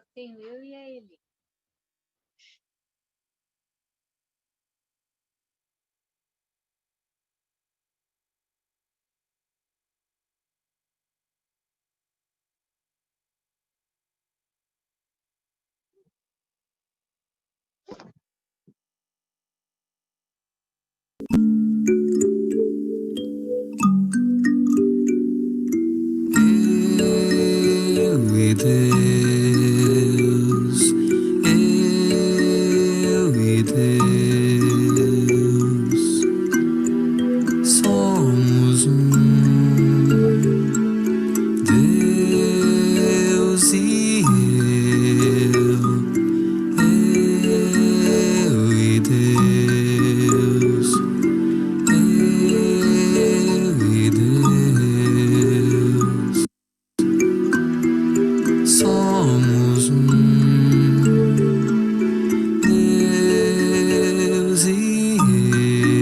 Só que tem eu e a Eli. Eu e Deus, eu e Deus, somos um. Deus e eu e Deus, eu e Deus. Somos um, Deus e Deus.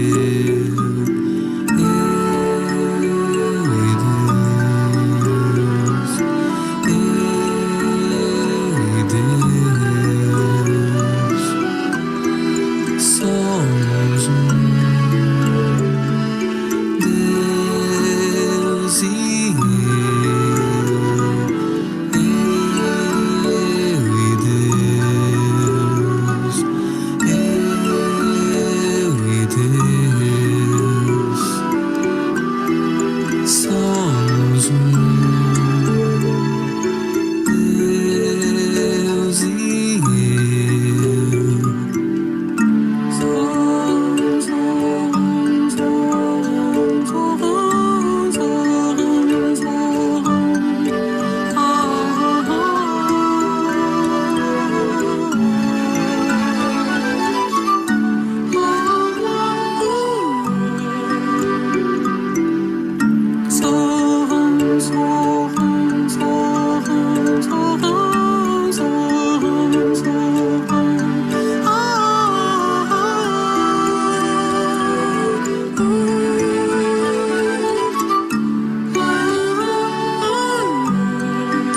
Somos um, Deus e somos um, Deus e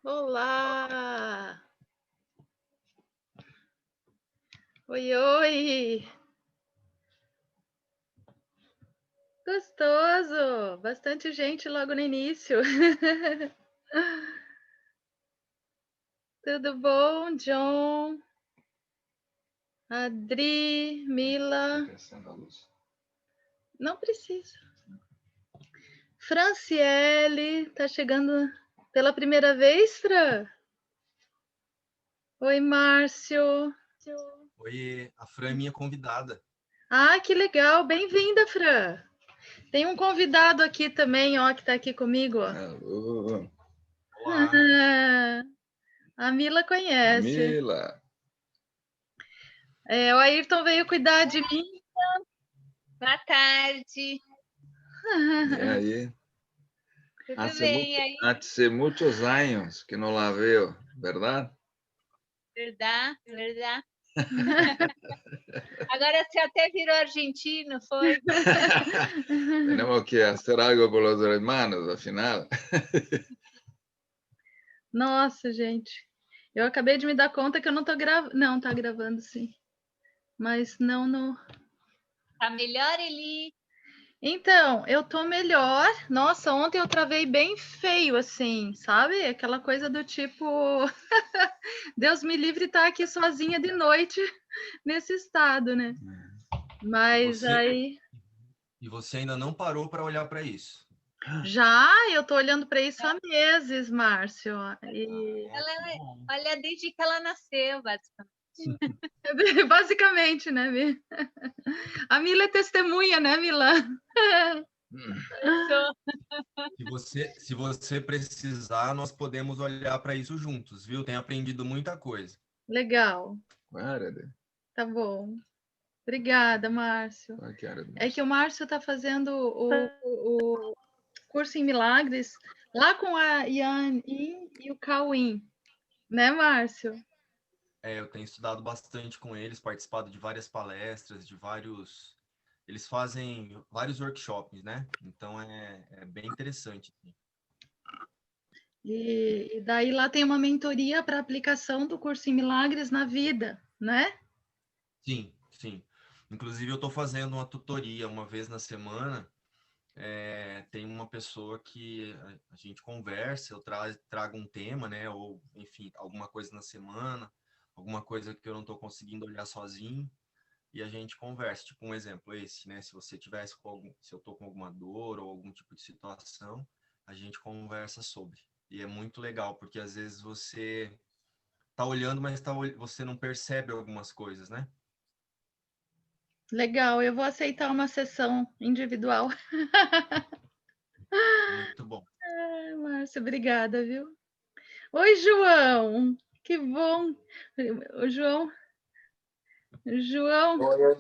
Olá! Oi, oi! Gostoso! Bastante gente logo no início. Tudo bom, John? Adri, Mila. Não precisa. Franciele, tá chegando pela primeira vez, Fran? Oi, Márcio. Oi, a Fran é minha convidada. Ah, que legal! Bem-vinda, Fran. Tem um convidado aqui também, ó, que tá aqui comigo, ó. Alô. Olá. A Mila conhece. Mila. O Ayrton veio cuidar de mim. Boa tarde. E aí? Tudo bem aí? Hace muchos años que no la veo, ¿verdad? Verdade, verdade. Agora você até virou argentino, foi? Tenemos que hacer algo por los hermanos, afinal. Nossa, gente. Eu acabei de me dar conta que eu não tô gravando. Não, tá gravando sim. Mas não no... Tá melhor, Eli? Então, eu tô melhor. Nossa, ontem eu travei bem feio, assim, sabe? Aquela coisa do tipo... Deus me livre estar aqui sozinha de noite nesse estado, né? Mas aí... E você ainda não parou para olhar para isso? Já, eu tô olhando para isso há meses, Márcio. E Olha, desde que ela nasceu, basicamente. basicamente, né, Mi? A Mila é testemunha, né, Mila? Se você precisar, nós podemos olhar para isso juntos, viu? Tenho aprendido muita coisa. Legal, Guarda, tá bom. Obrigada, Márcio. guarda. É que o Márcio está fazendo o curso em milagres lá com a Yan e o Cauim, né, Márcio? Eu tenho estudado bastante com eles, participado de várias palestras, de vários. Eles fazem vários workshops, né? Então é bem interessante. E daí lá tem uma mentoria para aplicação do curso em milagres na vida, né? Sim, sim. Inclusive, eu estou fazendo uma tutoria uma vez na semana. Tem uma pessoa que a gente conversa, eu trago um tema, né? Ou, enfim, alguma coisa na semana, alguma coisa que eu não estou conseguindo olhar sozinho, e a gente conversa. Tipo, um exemplo esse, né? Se você tivesse se eu estou com alguma dor ou algum tipo de situação, a gente conversa sobre. E é muito legal, porque às vezes você tá olhando, mas você não percebe algumas coisas, né? Legal, eu vou aceitar uma sessão individual. Muito bom. Márcia, obrigada, viu? Oi, João, que bom. O João, Oi, oi.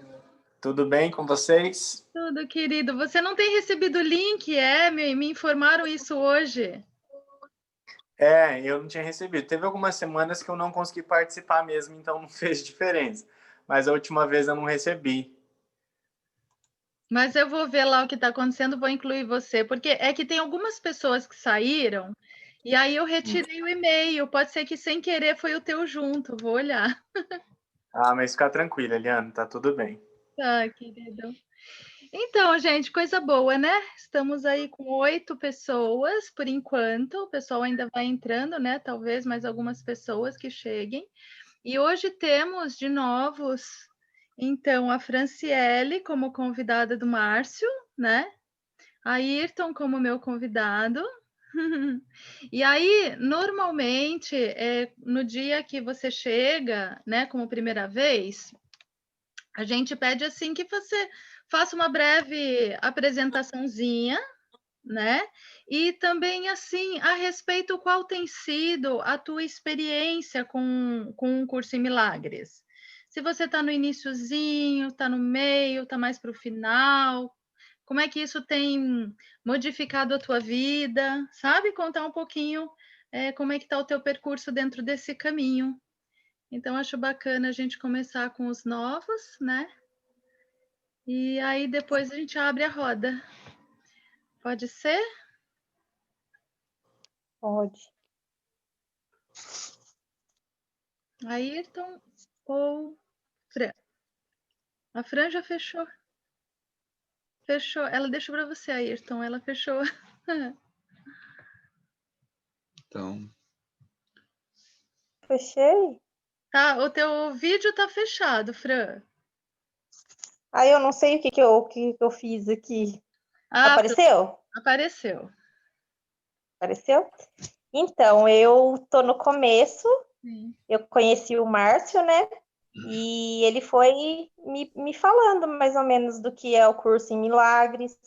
Tudo bem com vocês? tudo querido. Você não tem recebido o link, me informaram isso hoje. Eu não tinha recebido. Teve algumas semanas que eu não consegui participar mesmo, então não fez diferença. Mas a última vez eu não recebi. Mas eu vou ver lá o que está acontecendo, vou incluir você, porque é que tem algumas pessoas que saíram, e aí eu retirei o e-mail. Pode ser que sem querer foi o teu junto, vou olhar. Ah, mas fica tranquila, Eliana, tá tudo bem. Tá, querido. Então, gente, coisa boa, né? Estamos aí com 8 pessoas por enquanto. O pessoal ainda vai entrando, né? Talvez mais algumas pessoas que cheguem. E hoje temos de novos, então, a Franciele como convidada do Márcio, né? A Ayrton como meu convidado. E aí, normalmente, no dia que você chega, né, como primeira vez, a gente pede assim que você faça uma breve apresentaçãozinha, né? E também assim a respeito qual tem sido a tua experiência com o curso em milagres. Se você está no iniciozinho, está no meio, está mais para o final, como é que isso tem modificado a tua vida, sabe? Contar um pouquinho como é que está o teu percurso dentro desse caminho. Então, acho bacana a gente começar com os novos, né? E aí depois a gente abre a roda. Pode ser? Pode. Ayrton ou Fran? A Fran já fechou. Fechou. Ela deixou para você, Ayrton. Ela fechou. Então, Fechei? Tá, o teu vídeo tá fechado, Fran. Aí eu não sei o que eu fiz aqui. Ah, Apareceu? apareceu. Apareceu? Então, eu tô no começo, Sim. eu conheci o Márcio, né? E ele foi me falando mais ou menos do que é o curso em milagres.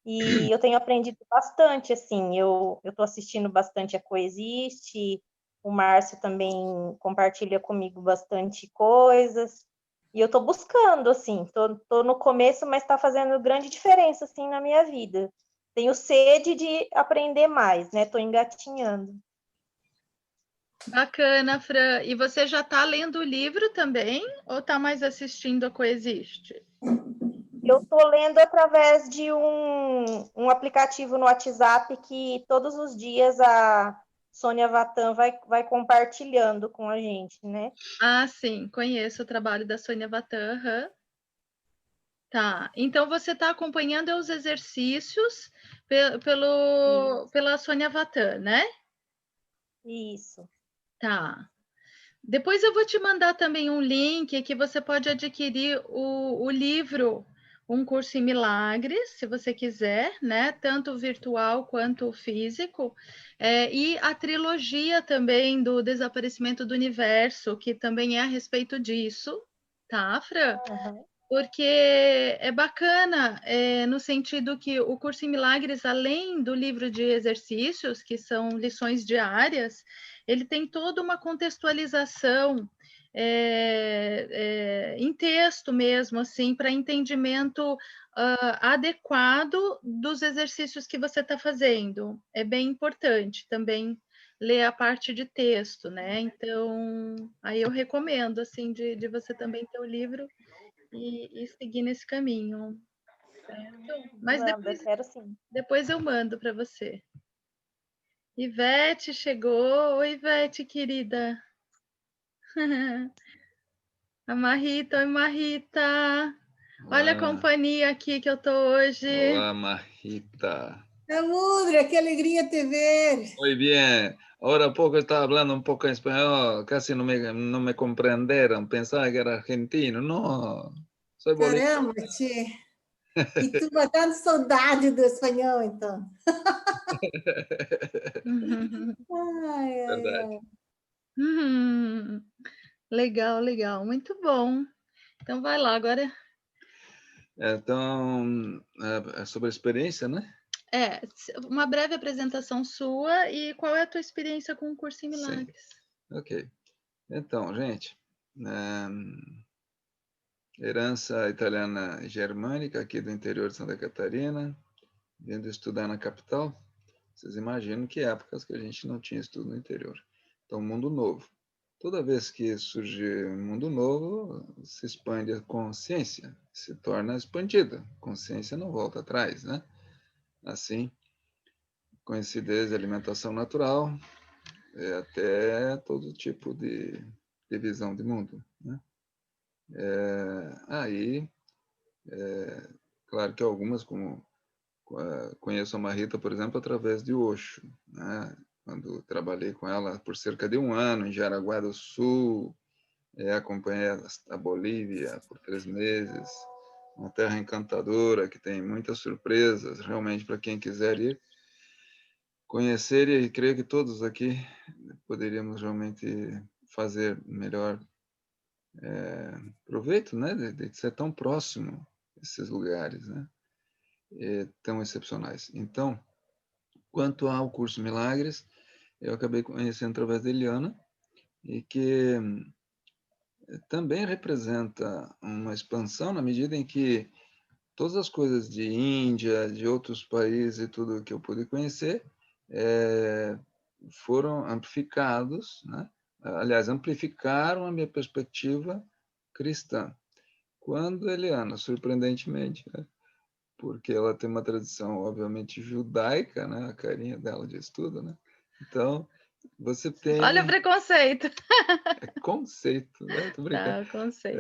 E eu tenho aprendido bastante, assim, eu tô assistindo bastante a Coexiste, o Márcio também compartilha comigo bastante coisas, e eu tô buscando, assim, tô no começo, mas tá fazendo grande diferença, assim, na minha vida. Tenho sede de aprender mais, né? Tô engatinhando. Bacana, Fran. E você já tá lendo o livro também? Ou tá mais assistindo a Coexiste? Eu tô lendo através de um aplicativo no WhatsApp que todos os dias a Sônia Vatan vai compartilhando com a gente, né? Ah, sim. Conheço o trabalho da Sônia Vatan. Uhum. Tá. Então você está acompanhando os exercícios pela Sônia Vatan, né? Isso. Tá. Depois eu vou te mandar também um link que você pode adquirir o livro um curso em milagres, se você quiser, né? Tanto virtual quanto físico. E a trilogia também do Desaparecimento do Universo, que também é a respeito disso, tá, Fran? Uhum. Porque é bacana, no sentido que o curso em milagres, além do livro de exercícios, que são lições diárias, ele tem toda uma contextualização em texto mesmo, assim, para entendimento adequado dos exercícios que você está fazendo. É bem importante também ler a parte de texto, né? Então, aí eu recomendo, assim, de você também ter o livro e seguir nesse caminho, certo? Mas Manda, quero sim. depois eu mando para você. Ivete chegou. Oi, Ivete, querida. A Marrita, oi, Marrita. Olha a companhia aqui que eu tô hoje. Olá, Marrita. Amudra, qué alegría te ver. Muy bien. Ahora a poco estaba hablando un poco en español, casi no me comprendieron, pensaba que era argentino. No, soy boliviano. Caramba, tchê. E tu matando saudade do espanhol, então. Ai, ai, Verdade. ai. Legal, legal. Muito bom. Então vai lá, agora. Então, é sobre a experiência, né? Uma breve apresentação sua e qual é a tua experiência com o curso em milagres. Sim. Ok. Então, gente, herança italiana e germânica aqui do interior de Santa Catarina, vindo estudar na capital. Vocês imaginam que épocas que a gente não tinha estudo no interior. Então, mundo novo. Toda vez que surge um mundo novo, se expande a consciência, se torna expandida. Consciência não volta atrás, né? Assim, conhecidez e alimentação natural, até todo tipo de visão de mundo, né? Aí, claro que algumas, como conheço a Marrita, por exemplo, através de Osho, né? Quando trabalhei com ela por cerca de 1 ano em Jaraguá do Sul, acompanhei a Bolívia por 3 meses, uma terra encantadora que tem muitas surpresas, realmente, para quem quiser ir conhecer, e creio que todos aqui poderíamos realmente fazer melhor proveito, né, de ser tão próximo esses lugares, né, tão excepcionais. Então, quanto ao curso Milagres, eu acabei conhecendo através da Eliana, e que também representa uma expansão na medida em que todas as coisas de Índia, de outros países e tudo que eu pude conhecer, foram amplificados, né? Aliás, amplificaram a minha perspectiva cristã. Quando Eliana, surpreendentemente, né? Porque ela tem uma tradição, obviamente, judaica, né? A carinha dela de estudo, né? Então, você tem... Olha o preconceito. Conceito, né? Tô brincando. Conceito.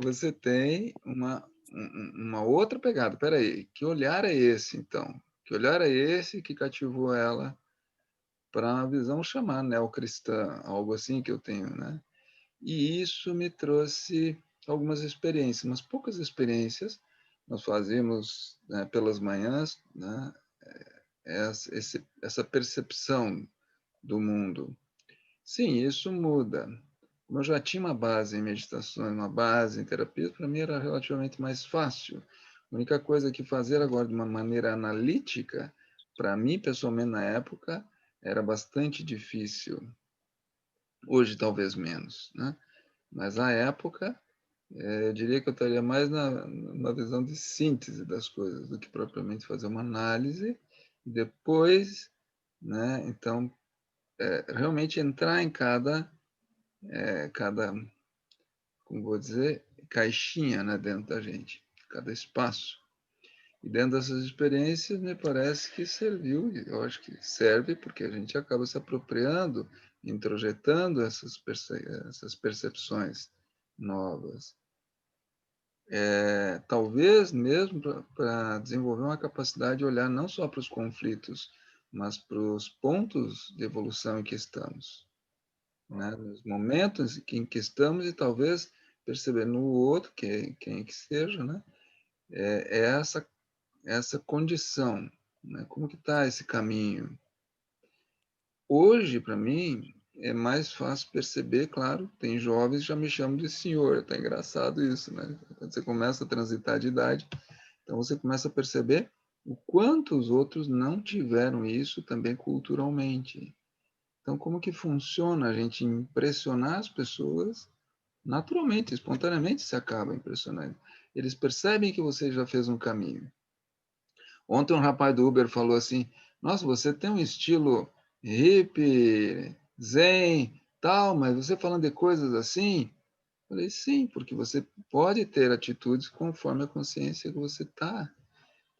Você tem uma outra pegada. Espera aí, que olhar é esse, então? Que olhar é esse que cativou ela para uma visão chamada neocristã, algo assim que eu tenho, né? E isso me trouxe algumas experiências, mas poucas experiências. Nós fazíamos, né, pelas manhãs, né, essa percepção do mundo. Sim, isso muda. Como eu já tinha uma base em meditações, uma base em terapia, para mim era relativamente mais fácil. A única coisa que fazer agora de uma maneira analítica, para mim, pessoalmente, na época, era bastante difícil. Hoje, talvez menos, né? Mas, à época, eu diria que eu estaria mais na visão de síntese das coisas, do que propriamente fazer uma análise. Depois, né? Então, realmente entrar em cada, como vou dizer, caixinha, né, dentro da gente, cada espaço. E dentro dessas experiências, me parece que serviu, e eu acho que serve, porque a gente acaba se apropriando, introjetando essas percepções novas. Talvez mesmo para desenvolver uma capacidade de olhar não só para os conflitos, mas para os pontos de evolução em que estamos, né? Nos momentos em que estamos, e talvez perceber no outro, quem que seja, né? é essa condição, né? Como que está esse caminho? Hoje, para mim, é mais fácil perceber, claro, tem jovens que já me chamam de senhor, tá engraçado isso, né? Quando você começa a transitar de idade, então você começa a perceber o quanto os outros não tiveram isso também culturalmente. Então, como que funciona a gente impressionar as pessoas? Naturalmente, espontaneamente se acaba impressionando. Eles percebem que você já fez um caminho. Ontem um rapaz do Uber falou assim, nossa, você tem um estilo hippie, zen, tal, mas você falando de coisas assim? Eu falei, sim, porque você pode ter atitudes conforme a consciência que você está.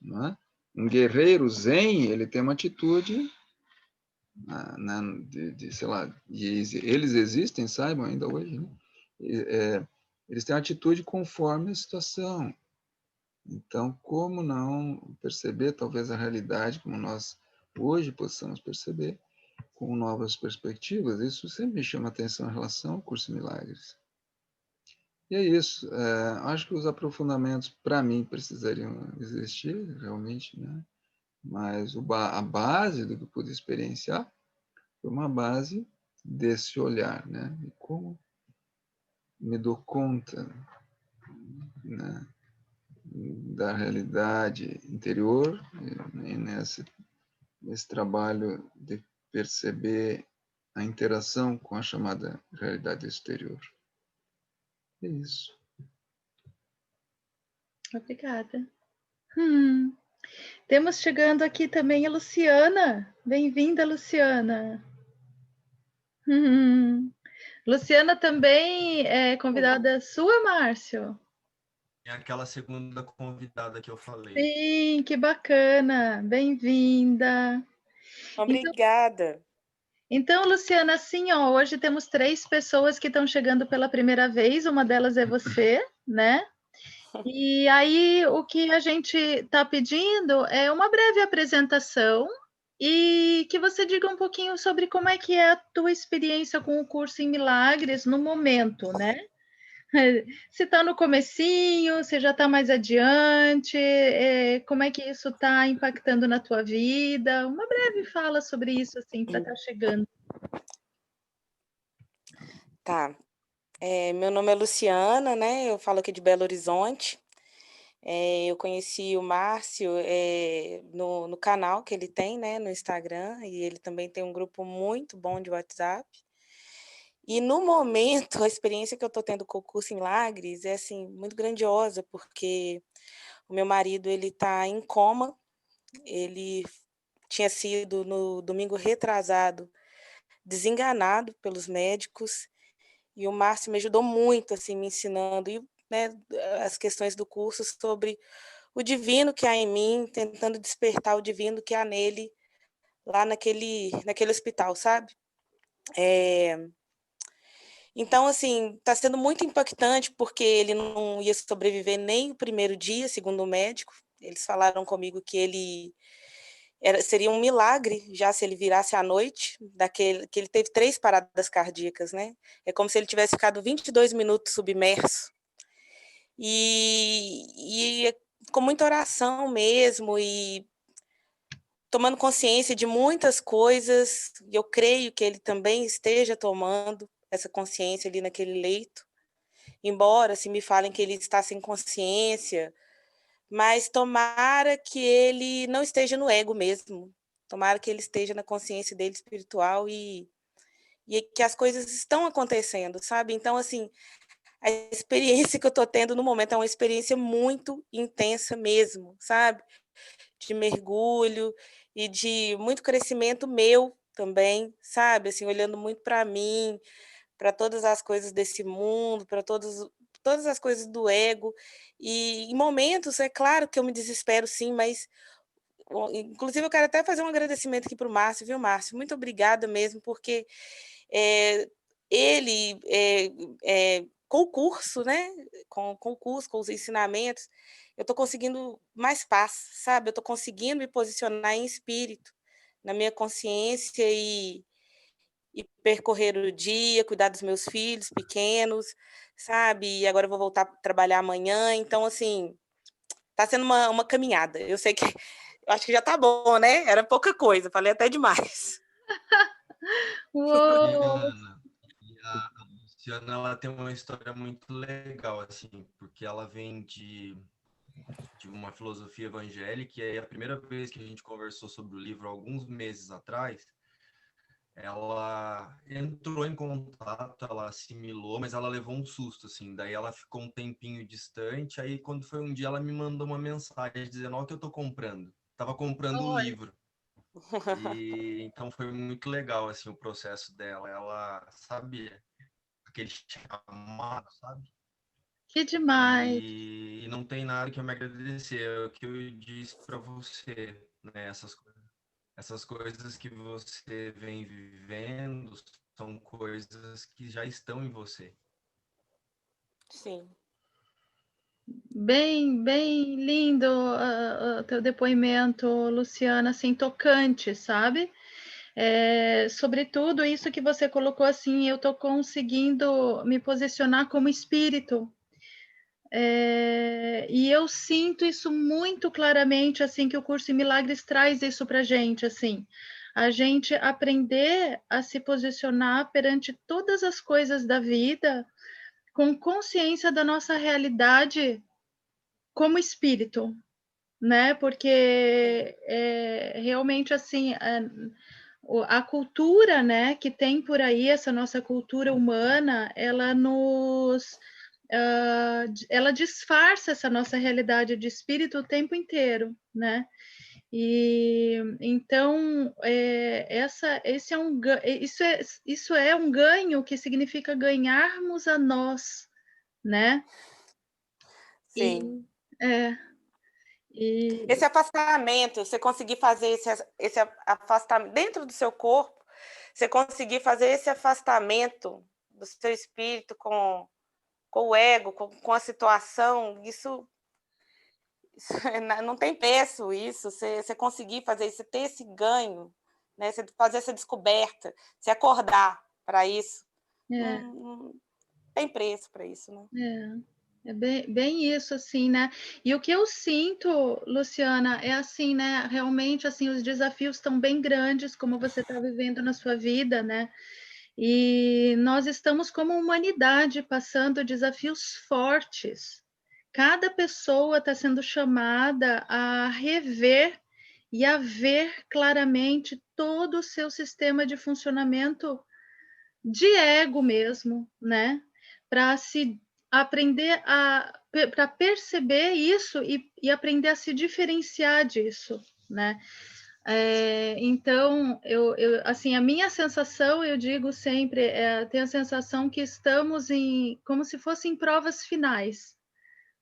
Não é? Um guerreiro zen, ele tem uma atitude, sei lá, eles existem, saibam ainda hoje, né? Eles têm uma atitude conforme a situação. Então, como não perceber, talvez, a realidade como nós hoje possamos perceber, com novas perspectivas? Isso sempre me chama atenção em relação ao curso de Milagres. E é isso. Acho que os aprofundamentos, para mim, precisariam existir, realmente, né? Mas a base do que eu pude experienciar foi uma base desse olhar, né? E como me dou conta, né, da realidade interior, e nesse trabalho de perceber a interação com a chamada realidade exterior. É isso. Obrigada. Temos chegando aqui também a Luciana. Bem-vinda, Luciana. Luciana também é convidada sua, Márcio? É aquela segunda convidada que eu falei. Sim, que bacana. Bem-vinda. Obrigada. Então, Luciana, assim, ó, hoje temos 3 pessoas que estão chegando pela primeira vez, uma delas é você, né? E aí, o que a gente está pedindo é uma breve apresentação e que você diga um pouquinho sobre como é que é a tua experiência com o curso em Milagres no momento, né? Se está no comecinho, se já está mais adiante, como é que isso está impactando na tua vida? Uma breve fala sobre isso, assim, para estar chegando. Tá. Meu nome é Luciana, né? Eu falo aqui de Belo Horizonte. Eu conheci o Márcio no canal que ele tem, né, no Instagram, e ele também tem um grupo muito bom de WhatsApp. E no momento, a experiência que eu estou tendo com o curso em Milagres é assim, muito grandiosa, porque o meu marido ele está em coma, ele tinha sido no domingo retrasado desenganado pelos médicos, e o Márcio me ajudou muito, assim, me ensinando, e, né, as questões do curso sobre o divino que há em mim, tentando despertar o divino que há nele, lá naquele hospital, sabe? Então, assim, está sendo muito impactante, porque ele não ia sobreviver nem o primeiro dia, segundo o médico. Eles falaram comigo que seria um milagre já se ele virasse à noite, que ele teve 3 paradas cardíacas, né? É como se ele tivesse ficado 22 minutos submerso. E com muita oração mesmo, e tomando consciência de muitas coisas, e eu creio que ele também esteja tomando essa consciência ali naquele leito, embora se me falem que ele está sem consciência, mas tomara que ele não esteja no ego mesmo, tomara que ele esteja na consciência dele espiritual e que as coisas estão acontecendo, sabe? Então, assim, a experiência que eu estou tendo no momento é uma experiência muito intensa mesmo, sabe? De mergulho e de muito crescimento meu também, sabe? Assim, olhando muito para mim, para todas as coisas desse mundo, para todas as coisas do ego. E em momentos, é claro que eu me desespero sim, mas inclusive eu quero até fazer um agradecimento aqui para o Márcio, viu, Márcio? Muito obrigada mesmo, porque ele, com o curso, né? Com o curso, com os ensinamentos, eu estou conseguindo mais paz, sabe? Eu estou conseguindo me posicionar em espírito, na minha consciência e percorrer o dia, cuidar dos meus filhos pequenos, sabe? E agora eu vou voltar a trabalhar amanhã. Então, assim, tá sendo uma caminhada. Eu sei que, eu acho que já tá bom, né? Era pouca coisa, falei até demais. Uou! Ana, e a Luciana, ela tem uma história muito legal, assim, porque ela vem de uma filosofia evangélica, e aí a primeira vez que a gente conversou sobre o livro, alguns meses atrás, ela entrou em contato, ela assimilou, mas ela levou um susto, assim, daí ela ficou um tempinho distante, aí quando foi um dia ela me mandou uma mensagem dizendo, ó, o que eu tô comprando? Tava comprando o Olha, livro. E então foi muito legal, assim, o processo dela, ela sabia aquele chamado, sabe? que demais. E não tem nada que eu me agradecer, é o que eu disse para você, né? Essas coisas que você vem vivendo são coisas que já estão em você. Sim. Bem, bem lindo o teu depoimento, Luciana, assim, tocante, sabe? Sobretudo isso que você colocou assim, eu estou conseguindo me posicionar como espírito. E eu sinto isso muito claramente, assim, que o curso em Milagres traz isso para a gente, assim, a gente aprender a se posicionar perante todas as coisas da vida com consciência da nossa realidade como espírito, né? Porque realmente assim a cultura, né, que tem por aí, essa nossa cultura humana, ela disfarça essa nossa realidade de espírito o tempo inteiro, né? E então isso é um ganho que significa ganharmos a nós, né? Sim. E Esse afastamento, você conseguir fazer esse afastamento dentro do seu corpo, você conseguir fazer esse afastamento do seu espírito com o ego, com a situação, isso não tem preço, isso, você conseguir fazer isso, você ter esse ganho, né? Você fazer essa descoberta, você acordar para isso, não tem preço para isso, né? É bem isso, assim, né? E o que eu sinto, Luciana, é assim, né? Realmente, assim, os desafios estão bem grandes, como você está vivendo na sua vida, né? E nós estamos como humanidade passando desafios fortes. Cada pessoa está sendo chamada a rever e a ver claramente todo o seu sistema de funcionamento de ego mesmo, né? Para se aprender para perceber isso e aprender a se diferenciar disso, né? Então, assim, a minha sensação, eu digo sempre, tenho a sensação que estamos como se fossem provas finais,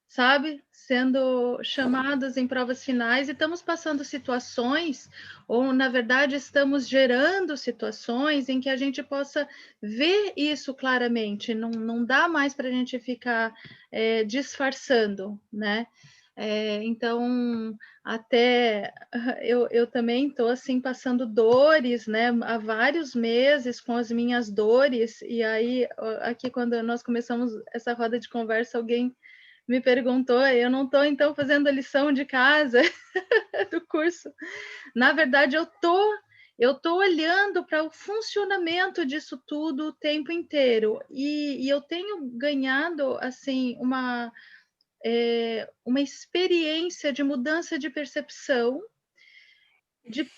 sabe? Sendo chamados em provas finais e estamos passando situações, ou na verdade estamos gerando situações em que a gente possa ver isso claramente, não dá mais para a gente ficar disfarçando, né? Então, até eu também estou assim passando dores, né? Há vários meses com as minhas dores, e aí aqui quando nós começamos essa roda de conversa, alguém me perguntou, eu não estou, então, fazendo a lição de casa do curso. Na verdade, eu tô olhando para o funcionamento disso tudo o tempo inteiro. E eu tenho ganhado, assim, uma experiência de mudança de percepção, de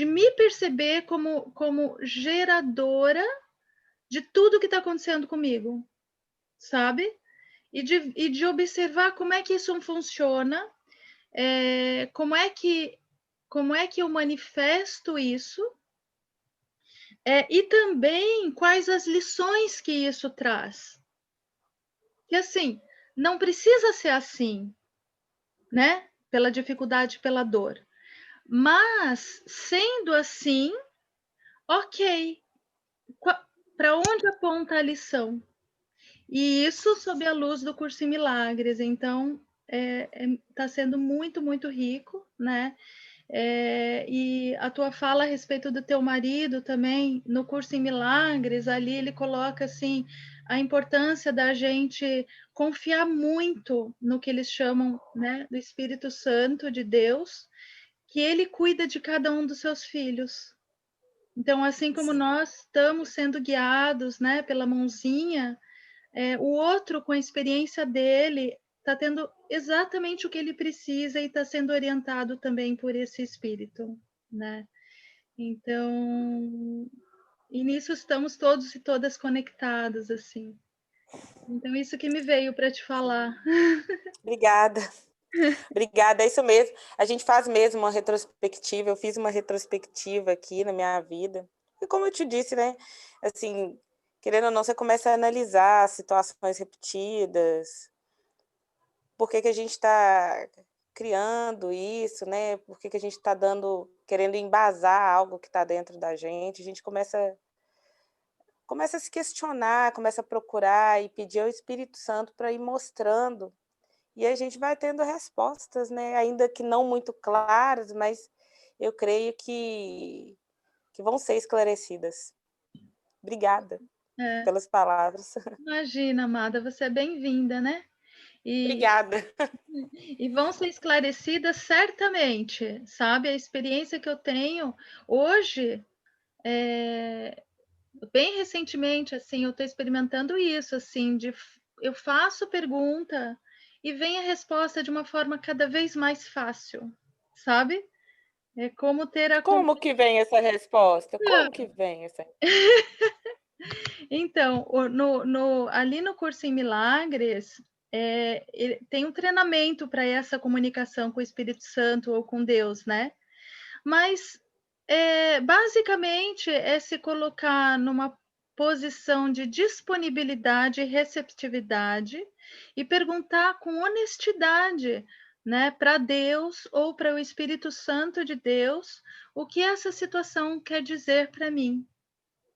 me perceber como geradora de tudo que está acontecendo comigo, sabe? E de observar como é que isso funciona, como é que eu manifesto isso, e também quais as lições que isso traz. Que assim, não precisa ser assim, né? Pela dificuldade, pela dor. Mas, sendo assim, ok. Para onde aponta a lição? E isso sob a luz do curso em Milagres. Então, está sendo muito, muito rico, né? E a tua fala a respeito do teu marido também, no curso em Milagres, ali ele coloca assim, a importância da gente confiar muito no que eles chamam, né, do Espírito Santo de Deus, que ele cuida de cada um dos seus filhos. Então, assim como nós estamos sendo guiados, né, pela mãozinha, o outro, com a experiência dele, está tendo exatamente o que ele precisa e está sendo orientado também por esse Espírito, né? Então, e nisso estamos todos e todas conectados, assim. Então, isso que me veio para te falar. Obrigada. Obrigada, é isso mesmo. A gente faz mesmo uma retrospectiva. Eu fiz uma retrospectiva aqui na minha vida. E como eu te disse, né? Assim, querendo ou não, você começa a analisar situações repetidas. Por que a gente está criando isso, né? Por que a gente está querendo embasar algo que está dentro da gente? A gente começa a se questionar, começa a procurar e pedir ao Espírito Santo para ir mostrando. E a gente vai tendo respostas, né? Ainda que não muito claras, mas eu creio que vão ser esclarecidas. Obrigada pelas palavras. Imagina, amada, você é bem-vinda, né? Obrigada. E vão ser esclarecidas certamente, sabe? A experiência que eu tenho hoje, bem recentemente, assim, eu estou experimentando isso, assim, eu faço pergunta e vem a resposta de uma forma cada vez mais fácil, sabe? É como ter a... Como que vem essa resposta? Como que vem essa? Então, ali no Curso em Milagres, tem um treinamento para essa comunicação com o Espírito Santo ou com Deus, né? Mas, basicamente, é se colocar numa posição de disponibilidade e receptividade e perguntar com honestidade, né, para Deus ou para o Espírito Santo de Deus, o que essa situação quer dizer para mim,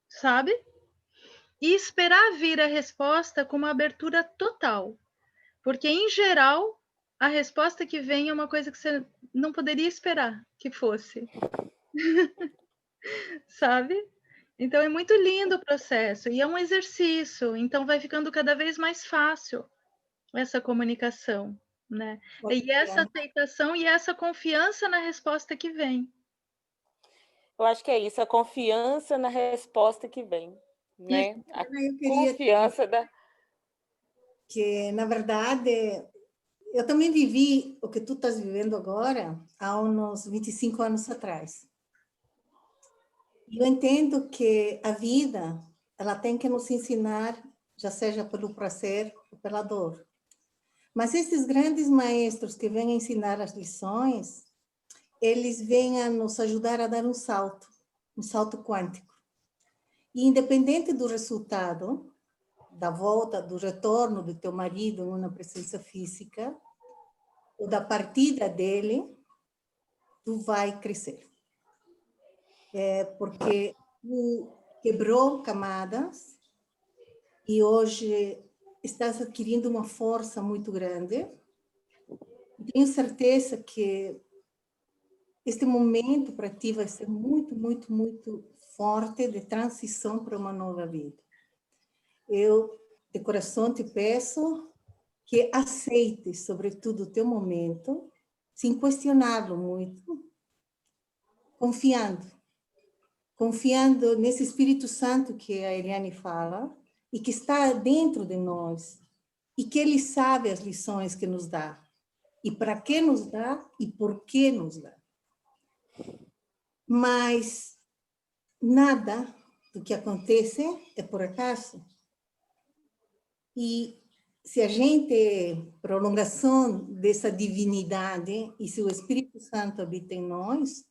sabe? E esperar vir a resposta com uma abertura total. Porque, em geral, a resposta que vem é uma coisa que você não poderia esperar que fosse. Sabe? Então, é muito lindo o processo. E é um exercício. Então, vai ficando cada vez mais fácil essa comunicação, né? E essa aceitação e essa confiança na resposta que vem. Eu acho que é isso, a confiança na resposta que vem, né? A confiança da... Que, na verdade, eu também vivi o que tu estás vivendo agora há uns 25 anos atrás. Eu entendo que a vida, ela tem que nos ensinar, já seja pelo prazer ou pela dor. Mas esses grandes maestros que vêm ensinar as lições, eles vêm a nos ajudar a dar um salto quântico. E independente do resultado, da volta, do retorno do teu marido numa presença física, ou da partida dele, tu vai crescer. Porque tu quebrou camadas e hoje estás adquirindo uma força muito grande. Tenho certeza que este momento para ti vai ser muito, muito, muito forte de transição para uma nova vida. Eu, de coração, te peço que aceites, sobretudo, o teu momento, sem questioná-lo muito, confiando nesse Espírito Santo que a Eliane fala e que está dentro de nós e que ele sabe as lições que nos dá e para que nos dá e por que nos dá. Mas nada do que acontece é por acaso. E se a gente, prolongação dessa divindade, e se o Espírito Santo habita em nós,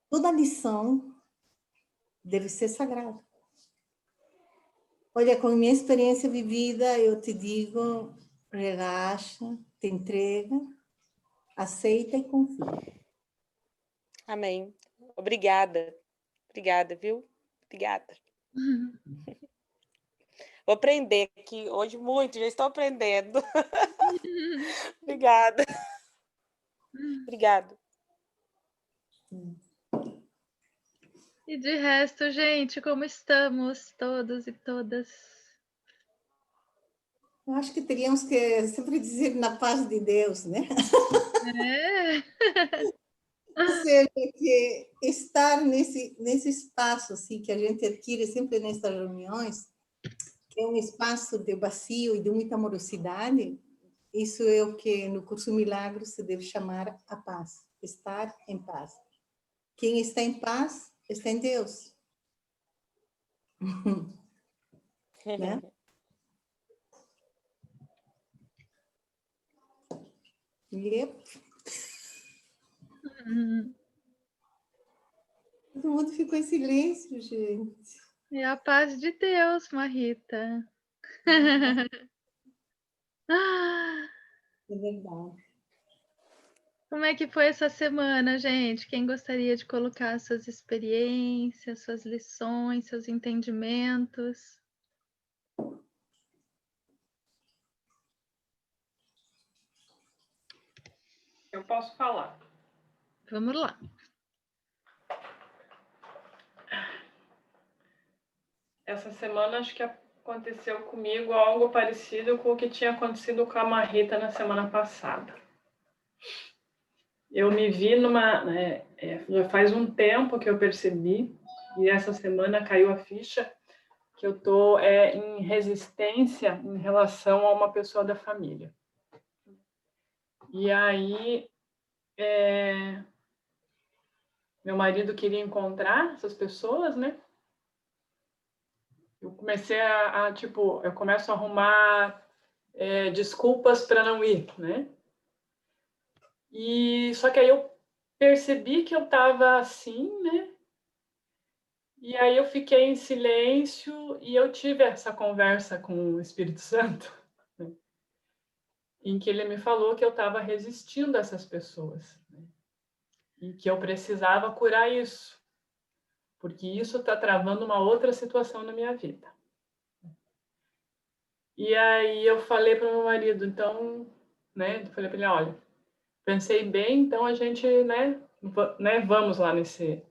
toda lição deve ser sagrada. Olha, com a minha experiência vivida, eu te digo, relaxa, te entrega, aceita e confia. Amém. Obrigada. Obrigada, viu? Obrigada. Vou aprender aqui hoje muito, já estou aprendendo. Obrigada. Obrigada. E de resto, gente, como estamos todos e todas? Eu acho que teríamos que sempre dizer na paz de Deus, né? É. Ou seja, que estar nesse espaço assim, que a gente adquire sempre nessas reuniões, que é um espaço de vazio e de muita amorosidade, isso é o que no curso Milagro se deve chamar a paz, estar em paz. Quem está em paz está em Deus. Né? Yep. Todo mundo ficou em silêncio, gente. É a paz de Deus, Marrita. É verdade. Como é que foi essa semana, gente? Quem gostaria de colocar suas experiências, suas lições, seus entendimentos? Eu posso falar. Vamos lá. Essa semana acho que aconteceu comigo algo parecido com o que tinha acontecido com a Marrita na semana passada. Eu me vi já faz um tempo que eu percebi, e essa semana caiu a ficha, que eu estou em resistência em relação a uma pessoa da família. E aí, meu marido queria encontrar essas pessoas, né? Eu comecei eu começo a arrumar desculpas para não ir, né? E só que aí eu percebi que eu estava assim, né? E aí eu fiquei em silêncio e eu tive essa conversa com o Espírito Santo, né? Em que ele me falou que eu estava resistindo a essas pessoas, né? E que eu precisava curar isso, porque isso está travando uma outra situação na minha vida. E aí eu falei para o meu marido, então, né? Eu falei para ele, olha, pensei bem, então a gente, né vamos lá nesse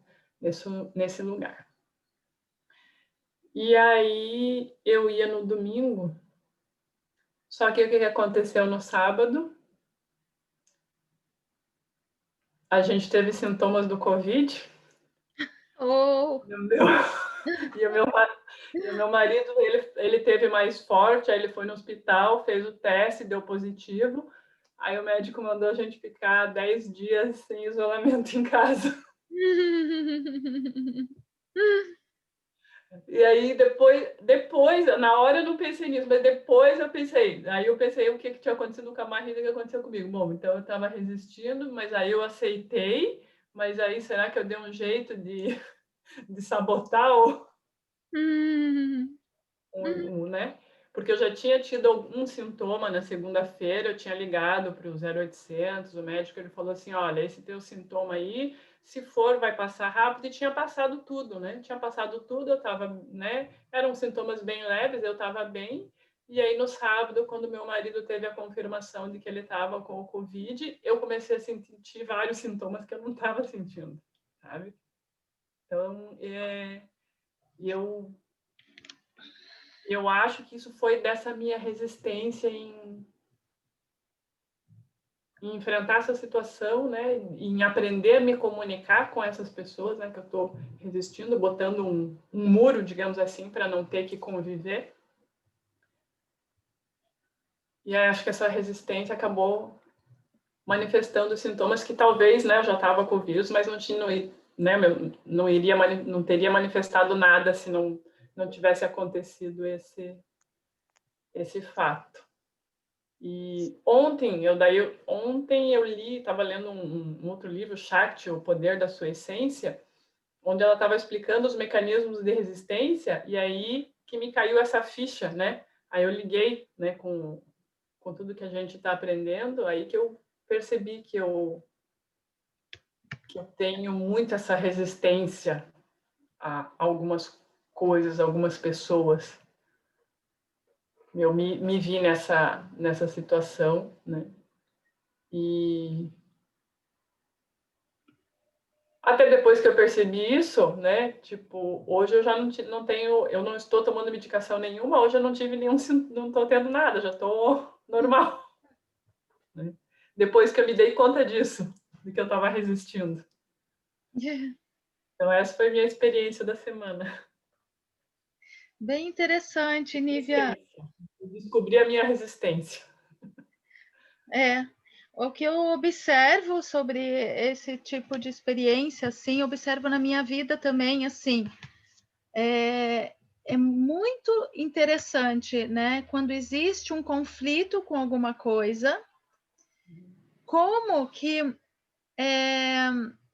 lugar. E aí eu ia no domingo, só que o que aconteceu no sábado? A gente teve sintomas do Covid. Oh. E o meu marido, ele teve mais forte, aí ele foi no hospital, fez o teste, deu positivo. Aí o médico mandou a gente ficar 10 dias em isolamento em casa. E aí depois, na hora eu não pensei nisso, mas depois eu pensei. Aí eu pensei o que tinha acontecido com a Marrita, o que aconteceu comigo. Bom, então eu estava resistindo, mas aí eu aceitei. Mas aí será que eu dei um jeito de sabotar né? Porque eu já tinha tido algum sintoma na segunda-feira, eu tinha ligado para o 0800, o médico ele falou assim, olha, esse teu sintoma aí, se for, vai passar rápido, e tinha passado tudo, né? Tinha passado tudo, eu estava, né? Eram sintomas bem leves, eu estava bem, e aí no sábado, quando meu marido teve a confirmação de que ele estava com o Covid, eu comecei a sentir vários sintomas que eu não estava sentindo, sabe? Então, eu acho que isso foi dessa minha resistência em enfrentar essa situação, né? Em aprender a me comunicar com essas pessoas, né? Que eu estou resistindo, botando um muro, digamos assim, para não ter que conviver. E aí acho que essa resistência acabou manifestando sintomas que talvez, né? Eu já estava com o vírus, mas não teria manifestado nada se não tivesse acontecido esse fato. E ontem eu li, estava lendo um outro livro, Shakti, O Poder da Sua Essência, onde ela estava explicando os mecanismos de resistência, e aí que me caiu essa ficha, né? Aí eu liguei, né, com tudo que a gente está aprendendo, aí que eu percebi que eu tenho muito essa resistência a algumas coisas, algumas pessoas. Eu me vi nessa situação, né? E Até depois que eu percebi isso, né? Tipo, hoje eu já não tenho, eu não estou tomando medicação nenhuma, hoje eu não tive nenhum, não estou tendo nada, já estou normal. Né? Depois que eu me dei conta disso, de que eu estava resistindo. Então, essa foi a minha experiência da semana. Bem interessante, Nívia. Eu descobri a minha resistência. O que eu observo sobre esse tipo de experiência, assim, observo na minha vida também, assim, é muito interessante, né? Quando existe um conflito com alguma coisa, como que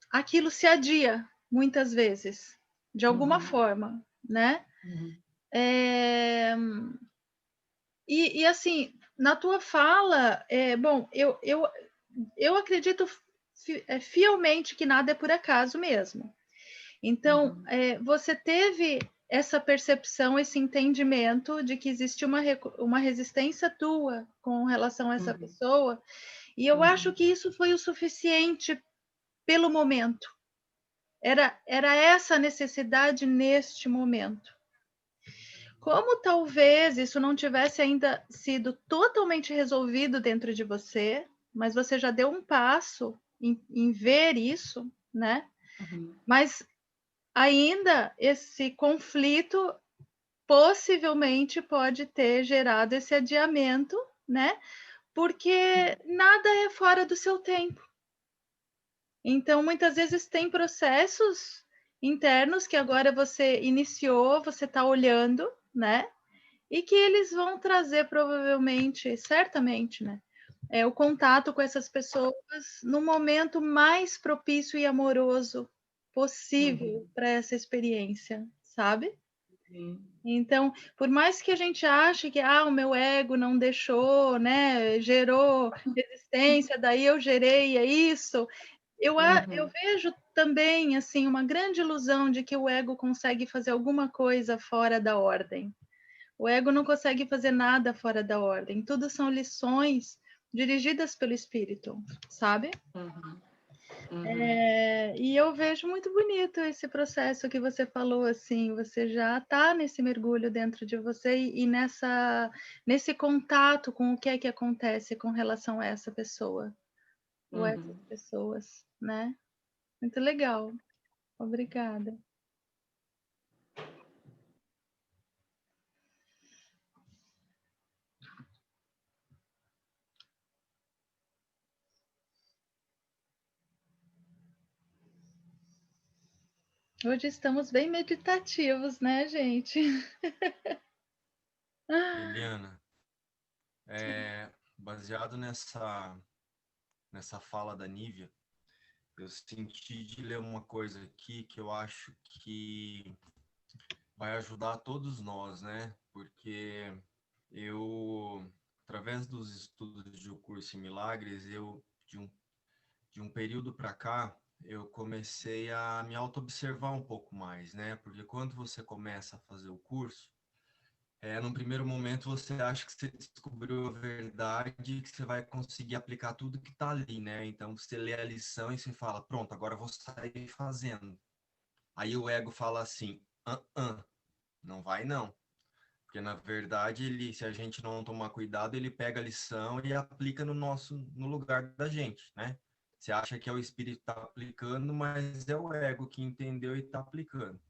aquilo se adia, muitas vezes, de alguma forma, né? E assim, na tua fala, bom, eu acredito fielmente que nada é por acaso mesmo. Então, você teve essa percepção, esse entendimento de que existe uma resistência tua com relação a essa pessoa, e eu acho que isso foi o suficiente pelo momento. Era essa a necessidade neste momento. Como talvez isso não tivesse ainda sido totalmente resolvido dentro de você, mas você já deu um passo em ver isso, né? Mas ainda esse conflito possivelmente pode ter gerado esse adiamento, né? Porque nada é fora do seu tempo. Então, muitas vezes tem processos internos que agora você iniciou, você está olhando, né? E que eles vão trazer provavelmente, certamente, né? O contato com essas pessoas no momento mais propício e amoroso possível para essa experiência, sabe? Então, por mais que a gente ache que o meu ego não deixou, né? Gerou resistência, daí eu gerei, é isso. Eu vejo também assim uma grande ilusão de que o ego consegue fazer alguma coisa fora da ordem. O ego não consegue fazer nada fora da ordem. Tudo são lições dirigidas pelo espírito, sabe? E eu vejo muito bonito esse processo que você falou, assim, você já está nesse mergulho dentro de você e nesse contato com o que é que acontece com relação a essa pessoa, ou essas pessoas, né? Muito legal. Obrigada. Hoje estamos bem meditativos, né, gente? Eliana, baseado nessa fala da Nívia, eu senti de ler uma coisa aqui que eu acho que vai ajudar a todos nós, né? Porque eu, através dos estudos de O Curso em Milagres, de um período para cá, eu comecei a me auto-observar um pouco mais, né? Porque quando você começa a fazer o curso, num primeiro momento você acha que você descobriu a verdade e que você vai conseguir aplicar tudo que está ali, né? Então você lê a lição e você fala, pronto, agora eu vou sair fazendo. Aí o ego fala assim, não vai não. Porque na verdade, se a gente não tomar cuidado, ele pega a lição e aplica no lugar da gente, né? Você acha que é o espírito que está aplicando, mas é o ego que entendeu e está aplicando.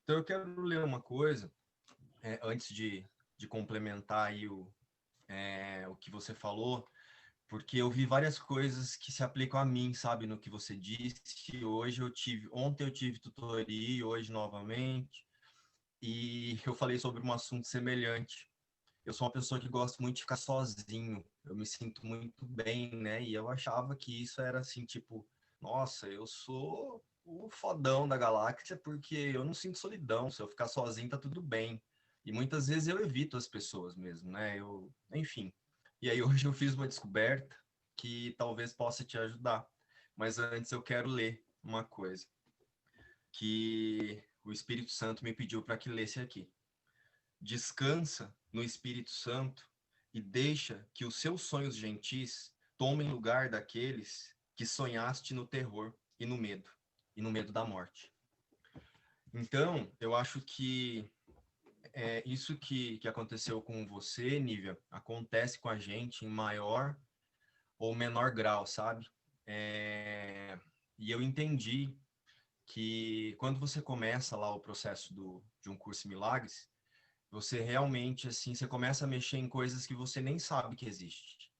Então eu quero ler uma coisa, antes de complementar aí o que você falou, porque eu vi várias coisas que se aplicam a mim, sabe, no que você disse. Ontem eu tive tutoria e hoje novamente, e eu falei sobre um assunto semelhante. Eu sou uma pessoa que gosta muito de ficar sozinho, eu me sinto muito bem, né? E eu achava que isso era assim, tipo, nossa, eu sou o fodão da galáxia porque eu não sinto solidão, se eu ficar sozinho tá tudo bem. E muitas vezes eu evito as pessoas mesmo, né? Enfim. E aí hoje eu fiz uma descoberta que talvez possa te ajudar. Mas antes eu quero ler uma coisa que o Espírito Santo me pediu para que lesse aqui. Descansa no Espírito Santo e deixa que os seus sonhos gentis tomem lugar daqueles que sonhaste no terror e no medo. e no medo da morte. Então, eu acho que isso que aconteceu com você, Nívia, acontece com a gente em maior ou menor grau, sabe? E eu entendi que quando você começa lá o processo de um curso em milagres, você realmente, assim, você começa a mexer em coisas que você nem sabe que existe.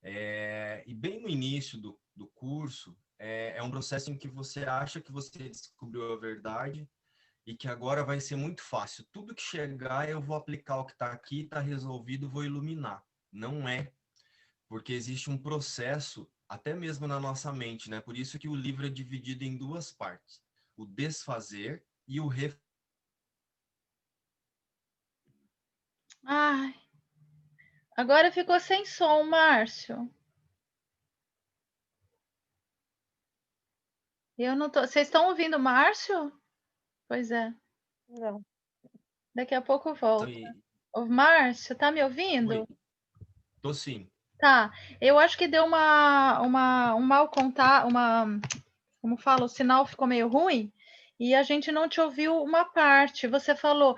E bem no início do curso, é um processo em que você acha que você descobriu a verdade e que agora vai ser muito fácil. Tudo que chegar, eu vou aplicar o que está aqui, está resolvido, vou iluminar. Não é, porque existe um processo, até mesmo na nossa mente, né? Por isso que o livro é dividido em duas partes, o desfazer e o refazer. Ai, agora ficou sem som, Márcio. Eu não tô. Vocês estão ouvindo o Márcio? Pois é. Não. Daqui a pouco volta. Ô, Márcio, tá me ouvindo? Oi. Tô sim. Tá. Eu acho que deu um mau contato, como fala, o sinal ficou meio ruim e a gente não te ouviu uma parte. Você falou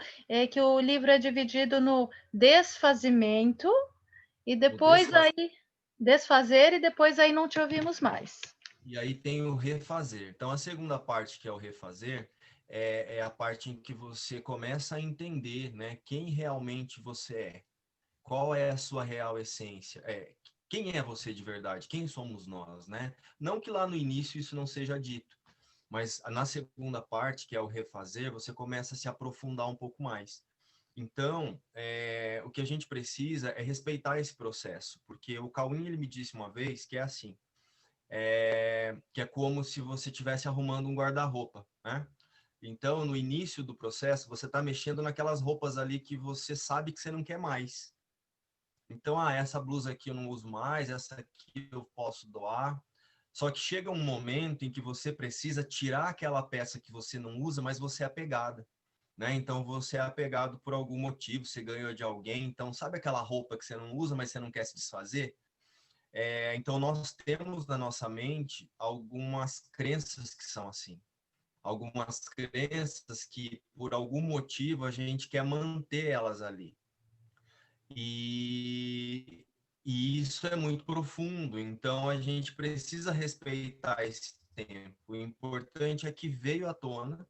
que o livro é dividido no desfazimento e depois aí desfazer e depois aí não te ouvimos mais. E aí tem o refazer. Então, a segunda parte, que é o refazer, é a parte em que você começa a entender, né, quem realmente você é. Qual é a sua real essência? Quem é você de verdade? Quem somos nós, né? Não que lá no início isso não seja dito, mas na segunda parte, que é o refazer, você começa a se aprofundar um pouco mais. Então, o que a gente precisa é respeitar esse processo, porque o Cauim, ele me disse uma vez que é assim, que é como se você estivesse arrumando um guarda-roupa, né? Então, no início do processo, você está mexendo naquelas roupas ali que você sabe que você não quer mais. Então, essa blusa aqui eu não uso mais, essa aqui eu posso doar. Só que chega um momento em que você precisa tirar aquela peça que você não usa, mas você é apegada, né? Então, você é apegado por algum motivo, você ganhou de alguém. Então, sabe aquela roupa que você não usa, mas você não quer se desfazer? Então, nós temos na nossa mente algumas crenças que são assim. Algumas crenças que, por algum motivo, a gente quer manter elas ali. E isso é muito profundo, então a gente precisa respeitar esse tempo. O importante é que veio à tona,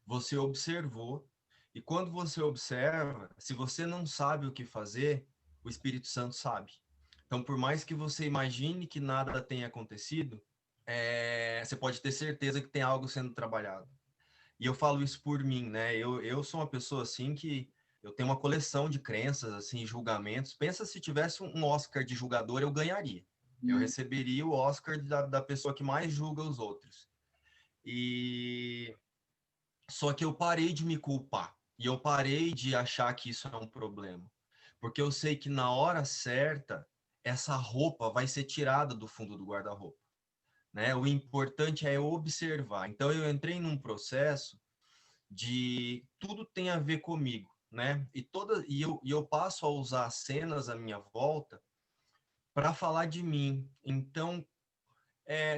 você observou, e quando você observa, se você não sabe o que fazer, o Espírito Santo sabe. Então, por mais que você imagine que nada tenha acontecido, você pode ter certeza que tem algo sendo trabalhado. E eu falo isso por mim, né? Eu sou uma pessoa assim que eu tenho uma coleção de crenças, assim, julgamentos. Pensa se tivesse um Oscar de julgador, eu ganharia. Eu receberia o Oscar da pessoa que mais julga os outros. Só que eu parei de me culpar. E eu parei de achar que isso é um problema. Porque eu sei que na hora certa, essa roupa vai ser tirada do fundo do guarda-roupa, né? O importante é observar. Então, eu entrei num processo de tudo tem a ver comigo, né? E eu passo a usar cenas à minha volta para falar de mim. Então,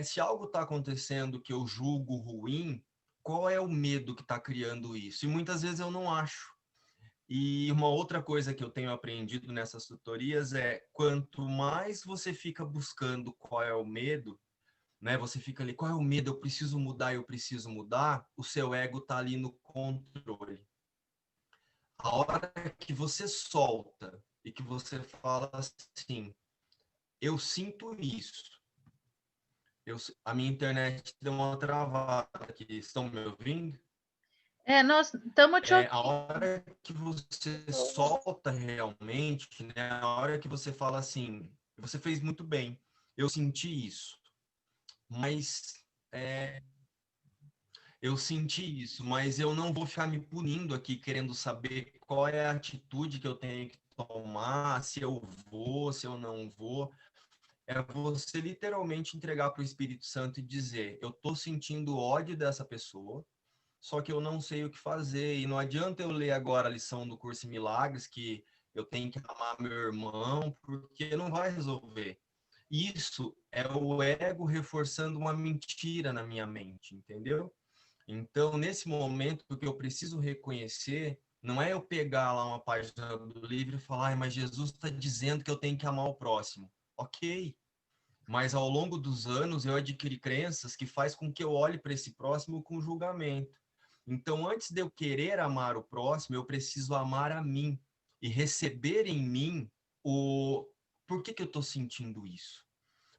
se algo está acontecendo que eu julgo ruim, qual é o medo que está criando isso? E muitas vezes eu não acho. E uma outra coisa que eu tenho aprendido nessas tutorias é quanto mais você fica buscando qual é o medo, né? Você fica ali, qual é o medo? Eu preciso mudar. O seu ego tá ali no controle. A hora que você solta e que você fala assim, eu sinto isso. A minha internet deu uma travada aqui. Estão me ouvindo? Nós estamos te ouvindo. A hora que você solta realmente, né? A hora que você fala assim, você fez muito bem. Eu senti isso. Mas eu senti isso, mas eu não vou ficar me punindo aqui, querendo saber qual é a atitude que eu tenho que tomar, se eu vou, se eu não vou. É você literalmente entregar para o Espírito Santo e dizer, eu estou sentindo ódio dessa pessoa, só que eu não sei o que fazer. E não adianta eu ler agora a lição do curso em Milagres, que eu tenho que amar meu irmão, porque não vai resolver. Isso é o ego reforçando uma mentira na minha mente, entendeu? Então, nesse momento, o que eu preciso reconhecer não é eu pegar lá uma página do livro e falar, mas Jesus está dizendo que eu tenho que amar o próximo. Ok, mas ao longo dos anos eu adquiri crenças que faz com que eu olhe para esse próximo com julgamento. Então, antes de eu querer amar o próximo, eu preciso amar a mim e receber em mim o por que eu estou sentindo isso.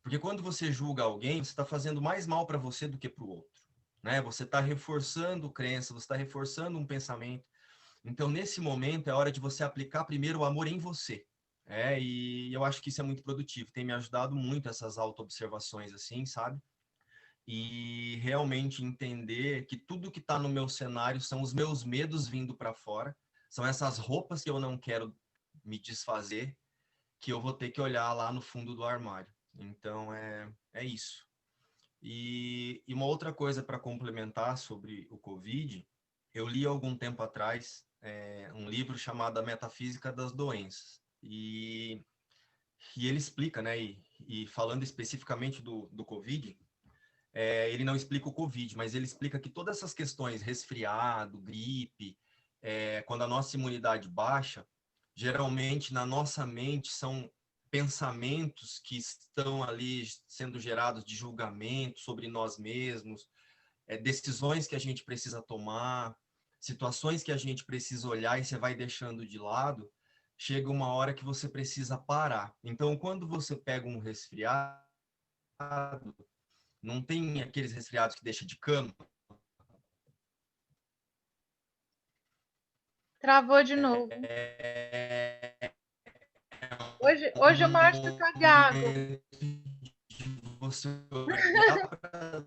Porque quando você julga alguém, você está fazendo mais mal para você do que para o outro, né? Você está reforçando crença, você está reforçando um pensamento. Então, nesse momento, é hora de você aplicar primeiro o amor em você. E eu acho que isso é muito produtivo. Tem me ajudado muito essas auto-observações, assim, sabe? E realmente entender que tudo que está no meu cenário são os meus medos vindo para fora, são essas roupas que eu não quero me desfazer, que eu vou ter que olhar lá no fundo do armário. Então, é isso. E uma outra coisa para complementar sobre o Covid, eu li há algum tempo atrás um livro chamado A Metafísica das Doenças. E ele explica, né, e falando especificamente do Covid, ele não explica o Covid, mas ele explica que todas essas questões, resfriado, gripe, quando a nossa imunidade baixa, geralmente na nossa mente são pensamentos que estão ali sendo gerados de julgamento sobre nós mesmos, decisões que a gente precisa tomar, situações que a gente precisa olhar e você vai deixando de lado, chega uma hora que você precisa parar. Então, quando você pega um resfriado, não tem aqueles resfriados que deixa de cama? Travou de novo. Hoje o Márcio tá gago. Você olhar pra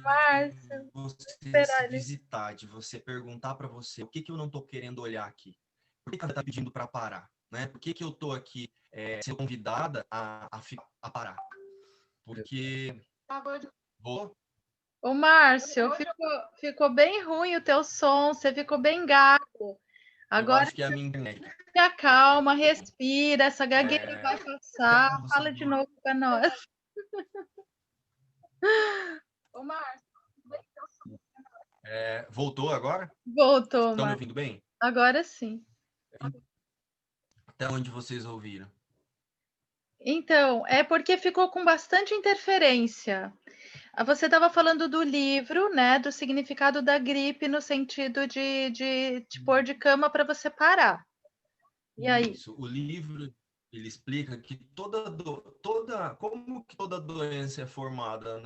Márcio, você se visitar, de você perguntar para você o que eu não tô querendo olhar aqui? Por que ela tá pedindo para parar? Né? Por que eu tô aqui sendo convidada a parar? Porque... Ô, Márcio, ficou bem ruim o teu som, você ficou bem gago. Agora eu acho que é a minha internet. Se acalma, respira, essa gagueira vai passar. Fala de novo para nós. Ô, Márcio, voltou agora? Voltou, Estão me ouvindo bem? Agora sim. Até onde vocês ouviram? Então, é porque ficou com bastante interferência. Você estava falando do livro, né? Do significado da gripe no sentido de te pôr de cama para você parar. E aí? Isso. O livro ele explica que como que toda doença é formada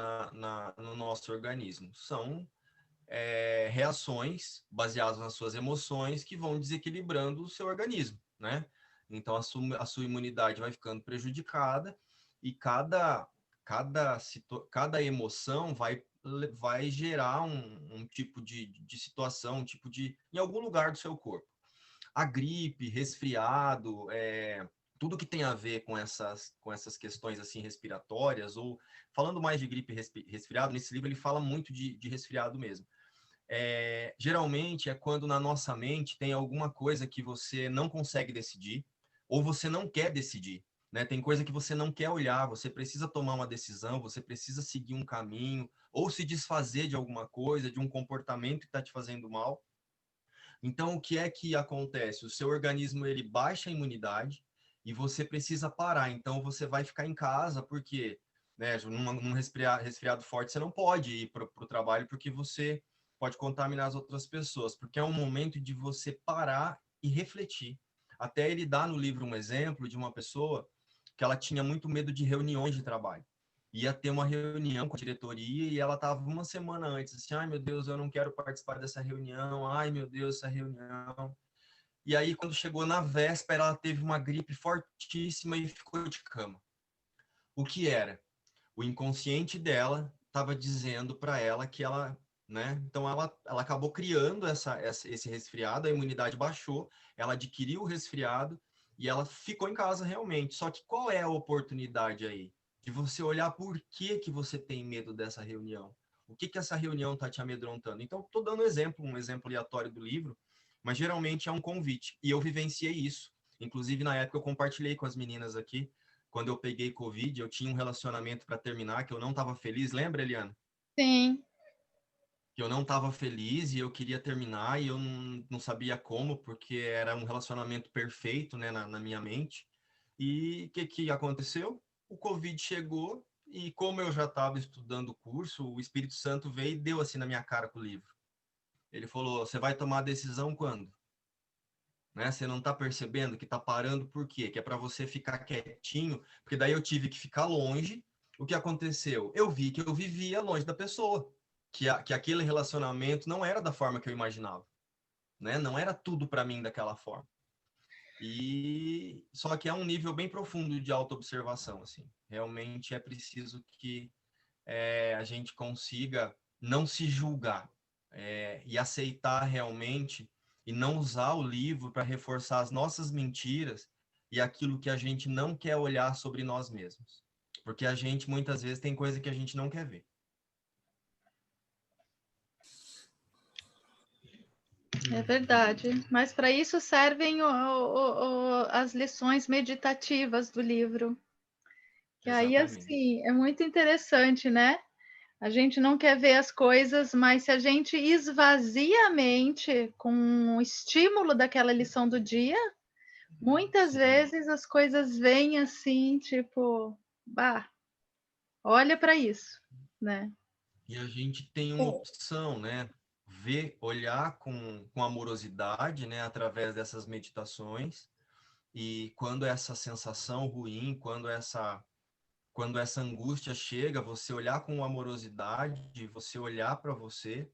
no nosso organismo. São reações baseadas nas suas emoções que vão desequilibrando o seu organismo, né? Então, a sua imunidade vai ficando prejudicada e cada emoção vai gerar um tipo de situação, um tipo em algum lugar do seu corpo. A gripe, resfriado, tudo que tem a ver com essas questões assim respiratórias, ou falando mais de gripe e resfriado, nesse livro ele fala muito de resfriado mesmo. Geralmente é quando na nossa mente tem alguma coisa que você não consegue decidir, ou você não quer decidir, né? Tem coisa que você não quer olhar, você precisa tomar uma decisão, você precisa seguir um caminho, ou se desfazer de alguma coisa, de um comportamento que está te fazendo mal. Então, o que é que acontece? O seu organismo, ele baixa a imunidade e você precisa parar. Então, você vai ficar em casa, porque, né, num resfriado forte, você não pode ir para o trabalho, porque você pode contaminar as outras pessoas, porque é um momento de você parar e refletir. Até ele dá no livro um exemplo de uma pessoa que ela tinha muito medo de reuniões de trabalho. Ia ter uma reunião com a diretoria e ela estava uma semana antes, assim, ai meu Deus, eu não quero participar dessa reunião, ai meu Deus, essa reunião. E aí, quando chegou na véspera, ela teve uma gripe fortíssima e ficou de cama. O que era? O inconsciente dela estava dizendo para ela que ela, né? Então, ela acabou criando esse resfriado, a imunidade baixou, ela adquiriu o resfriado e ela ficou em casa realmente. Só que qual é a oportunidade aí? De você olhar por que você tem medo dessa reunião. O que essa reunião está te amedrontando? Então, estou dando um exemplo aleatório do livro, mas geralmente é um convite. E eu vivenciei isso. Inclusive, na época, eu compartilhei com as meninas aqui, quando eu peguei Covid, eu tinha um relacionamento para terminar, que eu não estava feliz. Lembra, Eliana? Sim. Que eu não estava feliz e eu queria terminar e eu não sabia como, porque era um relacionamento perfeito, né, na minha mente. E o que aconteceu? O Covid chegou e como eu já estava estudando o curso, o Espírito Santo veio e deu assim na minha cara com o livro. Ele falou, você vai tomar a decisão quando? Né? Você não está percebendo que está parando por quê? Que é para você ficar quietinho, porque daí eu tive que ficar longe. O que aconteceu? Eu vi que eu vivia longe da pessoa, que aquele relacionamento não era da forma que eu imaginava, né? Não era tudo para mim daquela forma. E só que é um nível bem profundo de autoobservação, assim. Realmente é preciso que a gente consiga não se julgar e aceitar realmente e não usar o livro para reforçar as nossas mentiras e aquilo que a gente não quer olhar sobre nós mesmos. Porque a gente, muitas vezes, tem coisa que a gente não quer ver. É verdade. Mas para isso servem as lições meditativas do livro. Que aí, Exatamente. assim, é muito interessante, né? A gente não quer ver as coisas, mas se a gente esvazia a mente com o estímulo daquela lição do dia, muitas vezes as coisas vêm assim, tipo, bah, olha para isso, né? E a gente tem uma opção, né? Olhar com amorosidade, né? Através dessas meditações. E quando essa sensação ruim, quando essa angústia chega, você olhar com amorosidade, você olhar para você,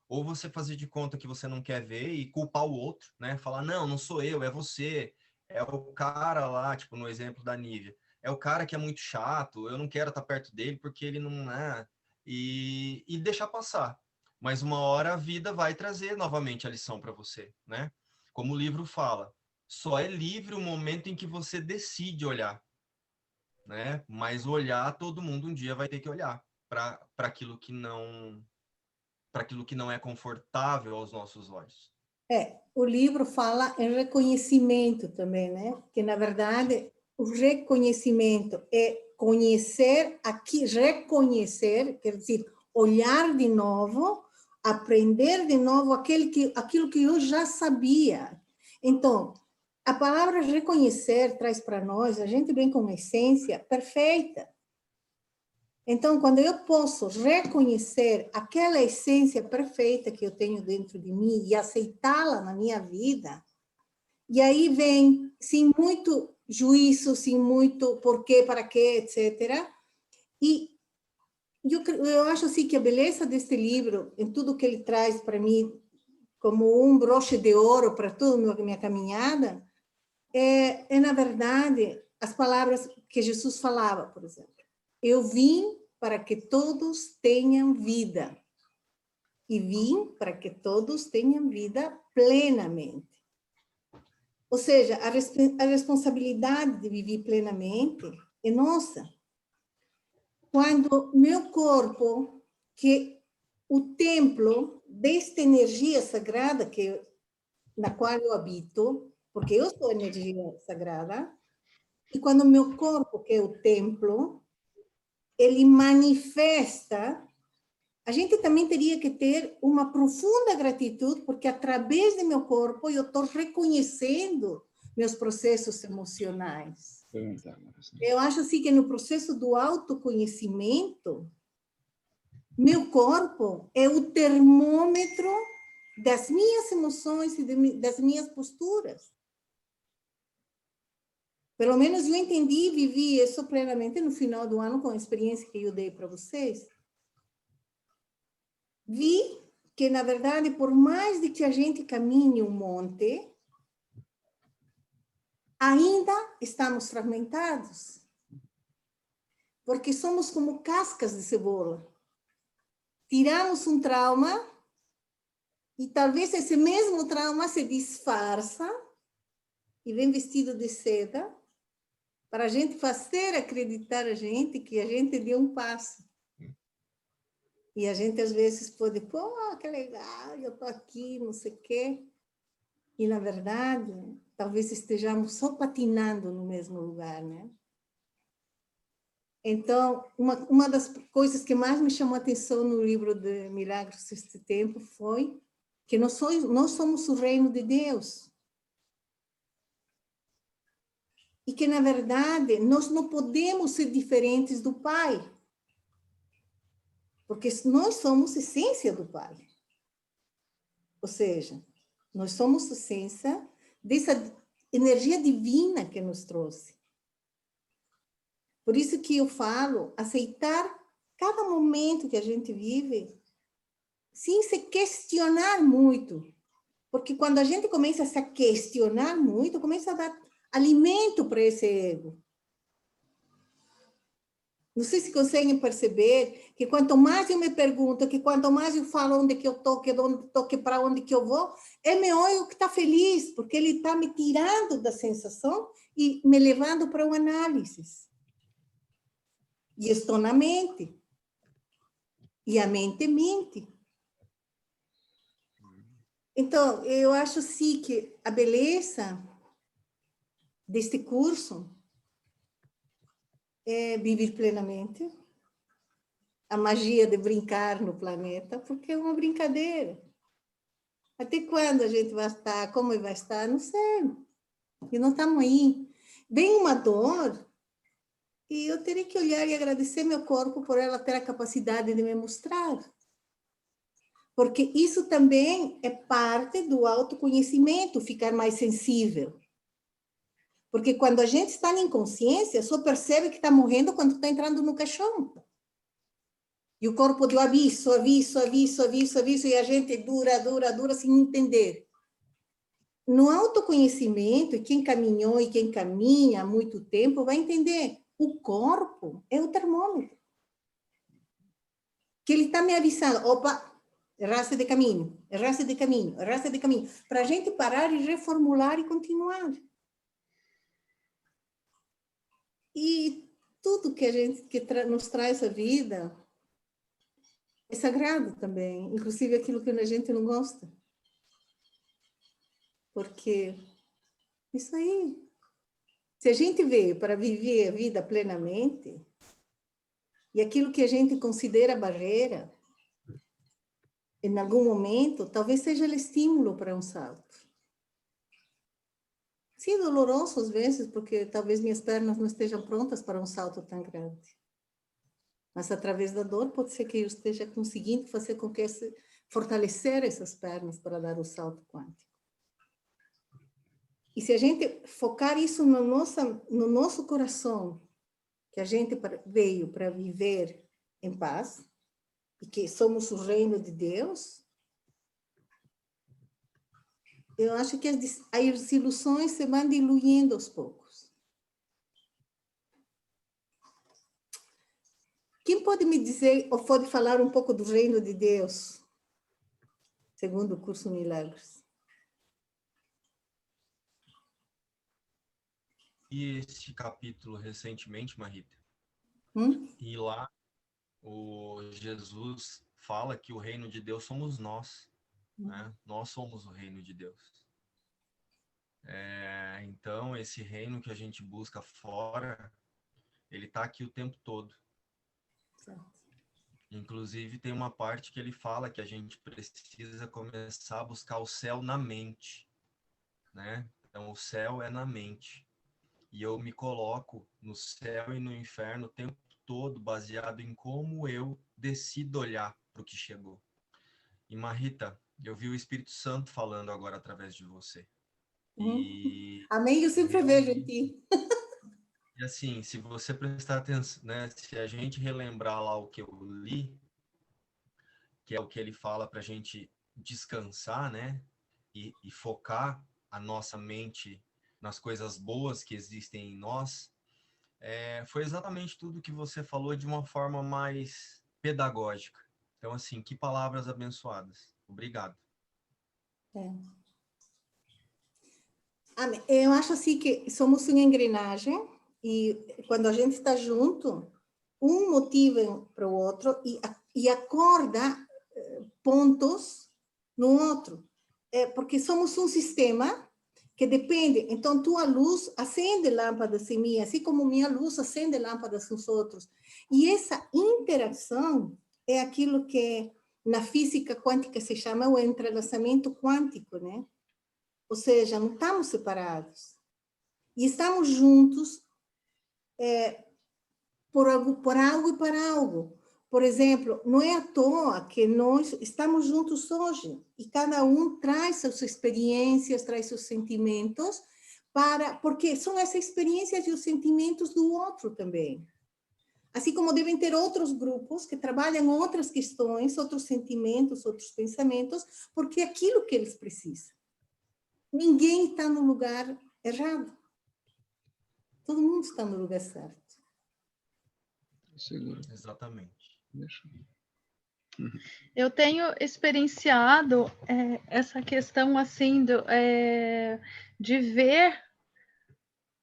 ou você fazer de conta que você não quer ver e culpar o outro, né? Falar, não sou eu, é você, é o cara lá, tipo no exemplo da Nívia, é o cara que é muito chato, eu não quero estar perto dele porque ele não é, e deixar passar. Mas uma hora a vida vai trazer novamente a lição para você, né? Como o livro fala, só é livre o momento em que você decide olhar, né? Mas olhar, todo mundo um dia vai ter que olhar para aquilo que não é confortável aos nossos olhos. O livro fala em reconhecimento também, né? Que, na verdade, o reconhecimento é conhecer, aqui, reconhecer, quer dizer, olhar de novo, aprender de novo aquilo que eu já sabia. Então, a palavra reconhecer traz para nós, a gente vem com uma essência perfeita. Então, quando eu posso reconhecer aquela essência perfeita que eu tenho dentro de mim e aceitá-la na minha vida, e aí vem, sem muito juízo, sem muito porquê, para quê, etc. E eu acho assim que a beleza deste livro, em tudo que ele traz para mim, como um broche de ouro para toda a minha caminhada, na verdade, as palavras que Jesus falava, por exemplo. Eu vim para que todos tenham vida. E vim para que todos tenham vida plenamente. Ou seja, a responsabilidade de viver plenamente é nossa. Quando meu corpo, que o templo desta energia sagrada na qual eu habito, porque eu sou energia sagrada, e quando meu corpo, que é o templo, ele manifesta, a gente também teria que ter uma profunda gratidão, porque através do meu corpo eu estou reconhecendo meus processos emocionais. Eu acho assim que no processo do autoconhecimento, meu corpo é o termômetro das minhas emoções e das minhas posturas. Pelo menos eu entendi e vivi isso plenamente no final do ano com a experiência que eu dei para vocês. Vi que, na verdade, por mais de que a gente caminhe um monte, ainda estamos fragmentados. Porque somos como cascas de cebola. Tiramos um trauma e talvez esse mesmo trauma se disfarça e vem vestido de seda para a gente fazer acreditar a gente que a gente deu um passo. E a gente, às vezes, pode, pô, que legal, eu estou aqui, não sei o quê. E, na verdade, talvez estejamos só patinando no mesmo lugar, né? Então, uma das coisas que mais me chamou a atenção no livro de Milagres deste tempo foi que nós somos o reino de Deus. E que, na verdade, nós não podemos ser diferentes do Pai. Porque nós somos essência do Pai. Ou seja, nós somos essência dessa energia divina que nos trouxe. Por isso que eu falo, aceitar cada momento que a gente vive, sem se questionar muito. Porque quando a gente começa a se questionar muito, começa a dar alimento para esse ego. Não sei se conseguem perceber que quanto mais eu me pergunto, que quanto mais eu falo onde que eu estou, que para onde que eu vou, é meu ego que está feliz, porque ele está me tirando da sensação e me levando para uma análise. E estou na mente. E a mente mente. Então, eu acho sim que a beleza deste curso é viver plenamente, a magia de brincar no planeta, porque é uma brincadeira. Até quando a gente vai estar, como vai estar, não sei. E não estamos aí. Vem uma dor, e eu terei que olhar e agradecer meu corpo por ela ter a capacidade de me mostrar. Porque isso também é parte do autoconhecimento, ficar mais sensível. Porque quando a gente está na inconsciência, só percebe que está morrendo quando está entrando no caixão. E o corpo deu aviso, e a gente dura, sem entender. No autoconhecimento, e quem caminhou e quem caminha há muito tempo vai entender. O corpo é o termômetro. Que ele está me avisando, opa, erraste de caminho. Para a gente parar e reformular e continuar. E tudo que nos traz a vida é sagrado também, inclusive aquilo que a gente não gosta. Porque isso aí, se a gente veio para viver a vida plenamente, e aquilo que a gente considera barreira, em algum momento, talvez seja o estímulo para um salto. Sim, doloroso às vezes, porque talvez minhas pernas não estejam prontas para um salto tão grande. Mas através da dor pode ser que eu esteja conseguindo fazer com que fortalecer essas pernas para dar o salto quântico. E se a gente focar isso no nosso coração, que a gente veio para viver em paz, e que somos o reino de Deus, eu acho que as ilusões se vão diluindo aos poucos. Quem pode me dizer, ou pode falar um pouco do reino de Deus, segundo o curso Milagres? E esse capítulo recentemente, Marita, e lá o Jesus fala que o reino de Deus somos nós, né? Nós somos o reino de Deus. Então, esse reino que a gente busca fora, ele está aqui o tempo todo. Inclusive, tem uma parte que ele fala que a gente precisa começar a buscar o céu na mente, né? Então, o céu é na mente. E eu me coloco no céu e no inferno o tempo todo, baseado em como eu decido olhar para o que chegou. E, Marita, eu vi o Espírito Santo falando agora através de você. E amém, eu sempre vejo em ti. E assim, se você prestar atenção, né, se a gente relembrar lá o que eu li, que é o que ele fala para a gente descansar, né, e focar a nossa mente nas coisas boas que existem em nós, foi exatamente tudo que você falou de uma forma mais pedagógica. Então, assim, que palavras abençoadas. Obrigado. Eu acho assim que somos uma engrenagem e quando a gente está junto, um motiva para o outro e acorda pontos no outro. Porque somos um sistema que depende. Então, tua luz acende lâmpadas em mim, assim como minha luz acende lâmpadas nos outros. E essa interação é aquilo que na física quântica se chama o entrelaçamento quântico, né? Ou seja, não estamos separados. E estamos juntos por algo e para algo. Por exemplo, não é à toa que nós estamos juntos hoje e cada um traz suas experiências, traz seus sentimentos, porque são essas experiências e os sentimentos do outro também. Assim como devem ter outros grupos que trabalham outras questões, outros sentimentos, outros pensamentos, porque é aquilo que eles precisam. Ninguém está no lugar errado. Todo mundo está no lugar certo. Seguro. Exatamente. Deixa. Eu tenho experienciado essa questão assim de ver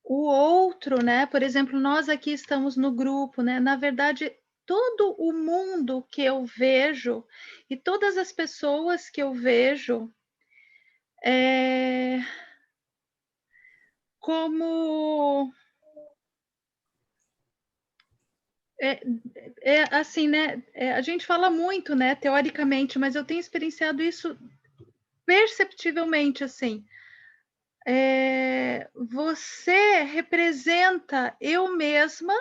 o outro, né? Por exemplo, nós aqui estamos no grupo, né? Na verdade, todo o mundo que eu vejo e todas as pessoas que eu vejo como assim, né? A gente fala muito, né? Teoricamente, mas eu tenho experienciado isso perceptivelmente, assim. Você representa eu mesma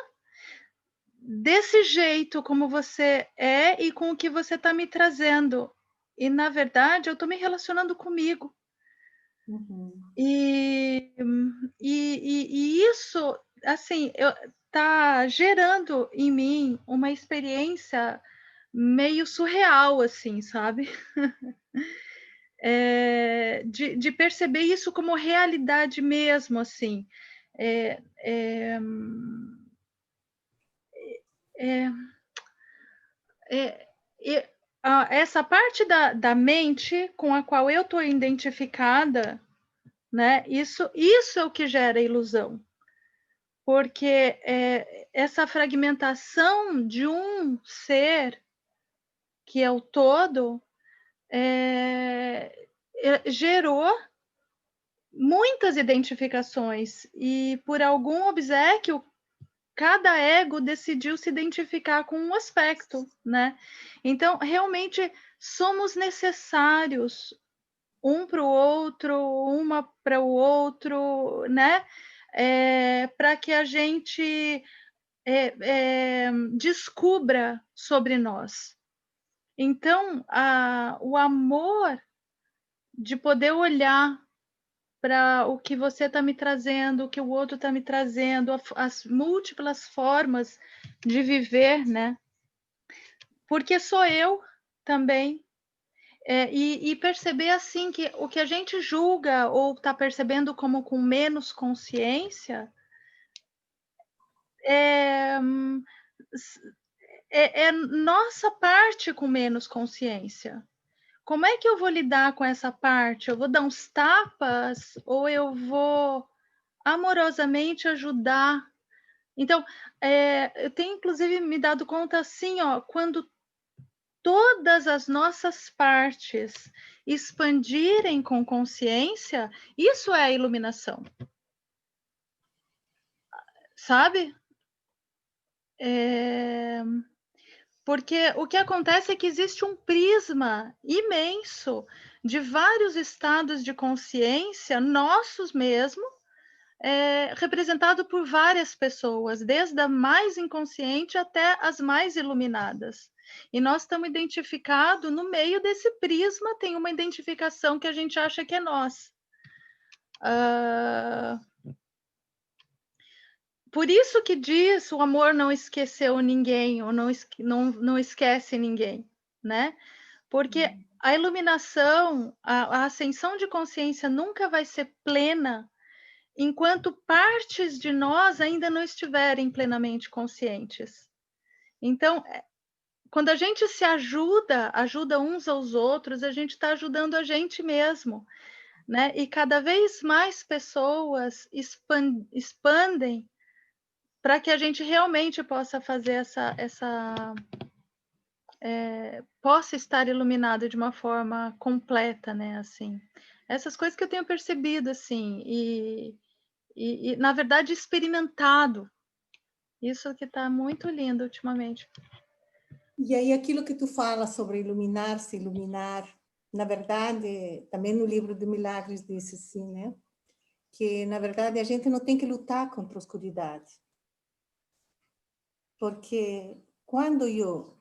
desse jeito como você é e com o que você está me trazendo. E, na verdade, eu estou me relacionando comigo. Uhum. E isso, assim, está gerando em mim uma experiência meio surreal, assim, sabe? De perceber isso como realidade mesmo, assim. Essa parte da mente com a qual eu estou identificada, né? Isso é o que gera ilusão. Porque essa fragmentação de um ser que é o todo gerou muitas identificações e por algum obséquio cada ego decidiu se identificar com um aspecto, né? Então realmente somos necessários um para o outro, uma para o outro, né? Para que a gente descubra sobre nós. Então, o amor de poder olhar para o que você está me trazendo, o que o outro está me trazendo, as múltiplas formas de viver, né? Porque sou eu também. E perceber assim que o que a gente julga ou está percebendo como com menos consciência é nossa parte com menos consciência. Como é que eu vou lidar com essa parte? Eu vou dar uns tapas ou eu vou amorosamente ajudar? Então, eu tenho inclusive me dado conta assim, ó, quando todas as nossas partes expandirem com consciência, isso é a iluminação. Sabe? Porque o que acontece é que existe um prisma imenso de vários estados de consciência, nossos mesmo, representado por várias pessoas, desde a mais inconsciente até as mais iluminadas. E nós estamos identificados no meio desse prisma, tem uma identificação que a gente acha que é nós. Por isso que diz o amor não esqueceu ninguém, ou não esquece ninguém, né? Porque a iluminação, a ascensão de consciência nunca vai ser plena enquanto partes de nós ainda não estiverem plenamente conscientes. Então, quando a gente se ajuda uns aos outros, a gente está ajudando a gente mesmo, né? E cada vez mais pessoas expandem para que a gente realmente possa fazer possa estar iluminado de uma forma completa, né? Assim, Essas coisas que eu tenho percebido, assim, na verdade, experimentado. Isso que está muito lindo ultimamente. E aí aquilo que tu fala sobre iluminar-se, iluminar, na verdade, também no livro de Milagres disse assim, né? Que, na verdade, a gente não tem que lutar contra a oscuridade. Porque quando eu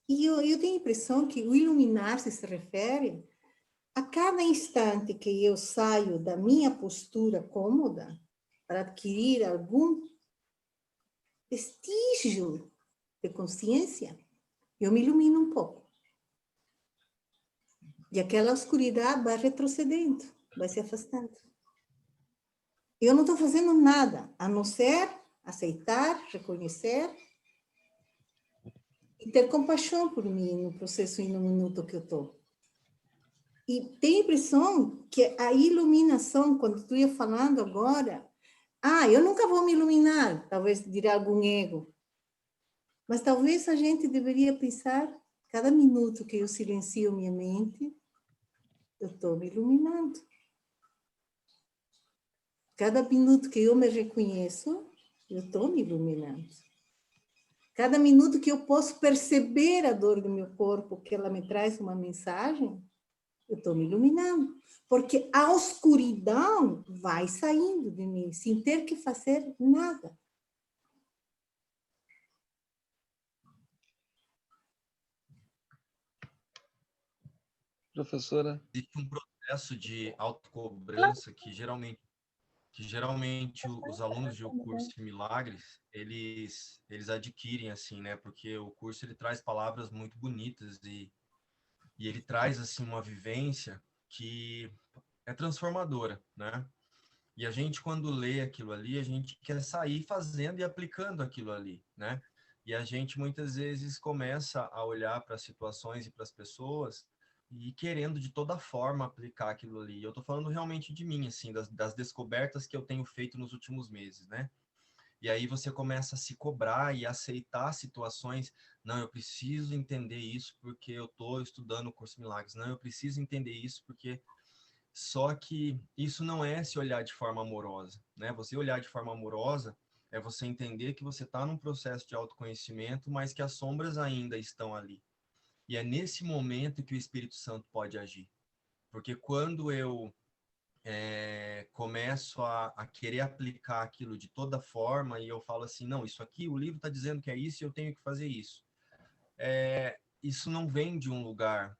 tenho a impressão que o iluminar-se se refere a cada instante que eu saio da minha postura cômoda para adquirir algum vestígio de consciência, eu me ilumino um pouco. E aquela oscuridade vai retrocedendo, vai se afastando. Eu não estou fazendo nada, a não ser aceitar, reconhecer e ter compaixão por mim no processo e no minuto que eu estou. E tenho a impressão que a iluminação, quando tu ia falando agora, eu nunca vou me iluminar, talvez dirá algum ego. Mas talvez a gente deveria pensar, cada minuto que eu silencio minha mente, eu estou me iluminando. Cada minuto que eu me reconheço, eu estou me iluminando. Cada minuto que eu posso perceber a dor do meu corpo, que ela me traz uma mensagem, eu estou me iluminando. Porque a escuridão vai saindo de mim, sem ter que fazer nada. Professora? Existe um processo de autocobrança que geralmente os alunos de um curso de milagres, eles adquirem, assim, né? Porque o curso, ele traz palavras muito bonitas e ele traz, assim, uma vivência que é transformadora, né? E a gente, quando lê aquilo ali, a gente quer sair fazendo e aplicando aquilo ali, né? E a gente, muitas vezes, começa a olhar para as situações e para as pessoas e querendo, de toda forma, aplicar aquilo ali. Eu estou falando realmente de mim, assim, das descobertas que eu tenho feito nos últimos meses, né? E aí você começa a se cobrar e aceitar situações. Não, eu preciso entender isso porque eu estou estudando o curso Milagres. Não, eu preciso entender isso porque... Só que isso não é se olhar de forma amorosa, né? Você olhar de forma amorosa é você entender que você está num processo de autoconhecimento, mas que as sombras ainda estão ali. E é nesse momento que o Espírito Santo pode agir. Porque quando eu começo a querer aplicar aquilo de toda forma e eu falo assim, não, isso aqui, o livro está dizendo que é isso e eu tenho que fazer isso. Isso não vem de um lugar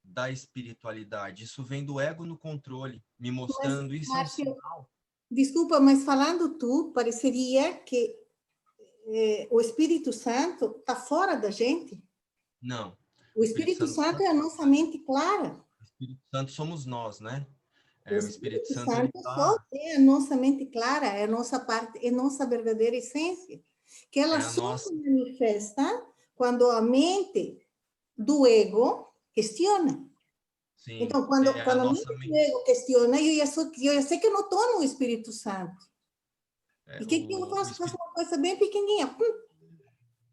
da espiritualidade, isso vem do ego no controle, me mostrando, Mas, isso é um Márcio, sinal. desculpa, mas falando tu, pareceria que o Espírito Santo está fora da gente. Não. O Espírito Santo é a nossa mente clara. O Espírito Santo somos nós, né? O O Espírito Espírito Santo, ele Santo só tá... é a nossa mente clara, é a nossa parte, é a nossa verdadeira essência. Que ela só se manifesta quando a mente do ego questiona. Sim, então, quando a mente do ego questiona, eu já sei que eu não estou no Espírito Santo. E o que eu faço? Faço uma coisa bem pequenininha.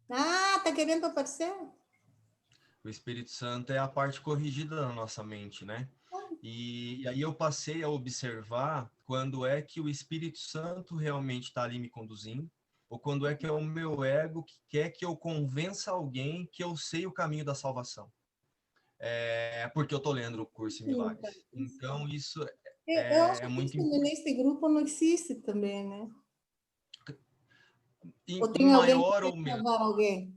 Tá querendo aparecer? O Espírito Santo é a parte corrigida da nossa mente, né? E aí eu passei a observar quando é que o Espírito Santo realmente está ali me conduzindo, ou quando é que é o meu ego que quer que eu convença alguém que eu sei o caminho da salvação. Porque eu estou lendo o curso em Milagres. Então, isso eu acho é que muito isso importante. nesse grupo não existe também, né? Ou Em tem alguém que maior quer ou menor, salvar alguém?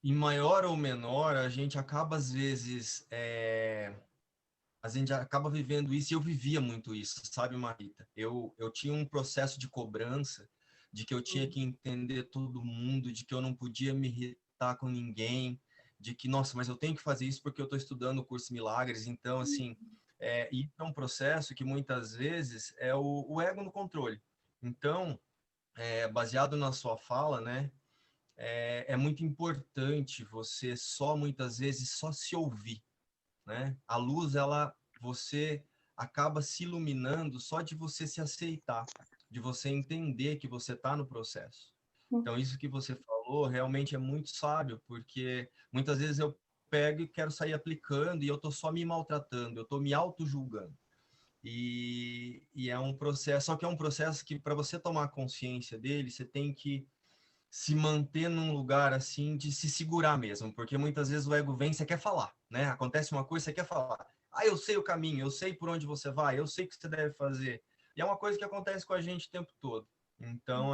em maior ou menor, a gente acaba, às vezes, a gente acaba vivendo isso, e eu vivia muito isso, sabe, Marita? Eu tinha um processo de cobrança, de que eu tinha que entender todo mundo, de que eu não podia me irritar com ninguém, de que, nossa, mas eu tenho que fazer isso porque eu estou estudando o curso Milagres. Então, assim, isso é um processo que muitas vezes é o ego no controle. Então, baseado na sua fala, né, é muito importante você muitas vezes, só se ouvir, né? A luz, você acaba se iluminando só de você se aceitar, de você entender que você está no processo. Então, isso que você falou realmente é muito sábio, porque muitas vezes pego e quero sair aplicando e eu tô só me maltratando, eu tô me auto-julgando. E é um processo, só que é um processo que para você tomar consciência dele, você tem que se manter num lugar assim de se segurar mesmo, porque muitas vezes o ego vem, você quer falar, né? Acontece uma coisa, você quer falar. Ah, eu sei o caminho, eu sei por onde você vai, eu sei o que você deve fazer. E é uma coisa que acontece com a gente o tempo todo. Então,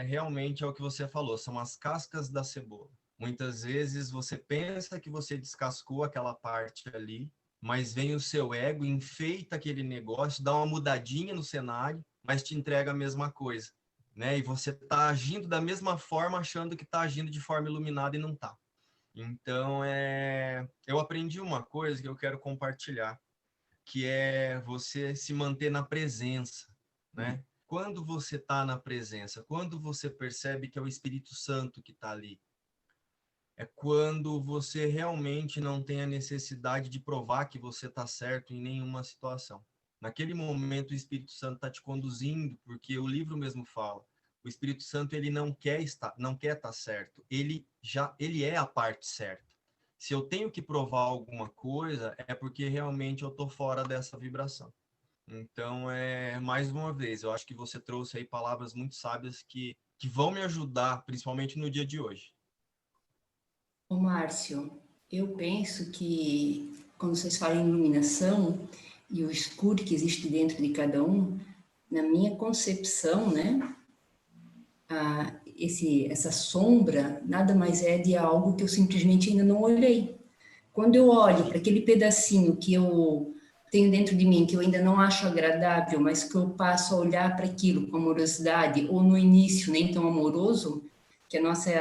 realmente é o que você falou, são as cascas da cebola. Muitas vezes você pensa que você descascou aquela parte ali, mas vem o seu ego, enfeita aquele negócio, dá uma mudadinha no cenário, mas te entrega a mesma coisa, né? E você está agindo da mesma forma, achando que está agindo de forma iluminada e não está. Então, eu aprendi uma coisa que eu quero compartilhar, que é você se manter na presença, né? Quando você está na presença, quando você percebe que é o Espírito Santo que está ali, é quando você realmente não tem a necessidade de provar que você está certo em nenhuma situação. Naquele momento, o Espírito Santo está te conduzindo, porque o livro mesmo fala, o Espírito Santo ele não quer estar certo, ele é a parte certa. Se eu tenho que provar alguma coisa, é porque realmente eu estou fora dessa vibração. Então, mais uma vez, eu acho que você trouxe aí palavras muito sábias que vão me ajudar, principalmente no dia de hoje. Ô, Márcio, eu penso que quando vocês falam em iluminação e o escuro que existe dentro de cada um, na minha concepção, né, essa sombra nada mais é de algo que eu simplesmente ainda não olhei. Quando eu olho para aquele pedacinho que eu tenho dentro de mim, que eu ainda não acho agradável, mas que eu passo a olhar para aquilo com amorosidade, ou no início nem tão amoroso, que a nossa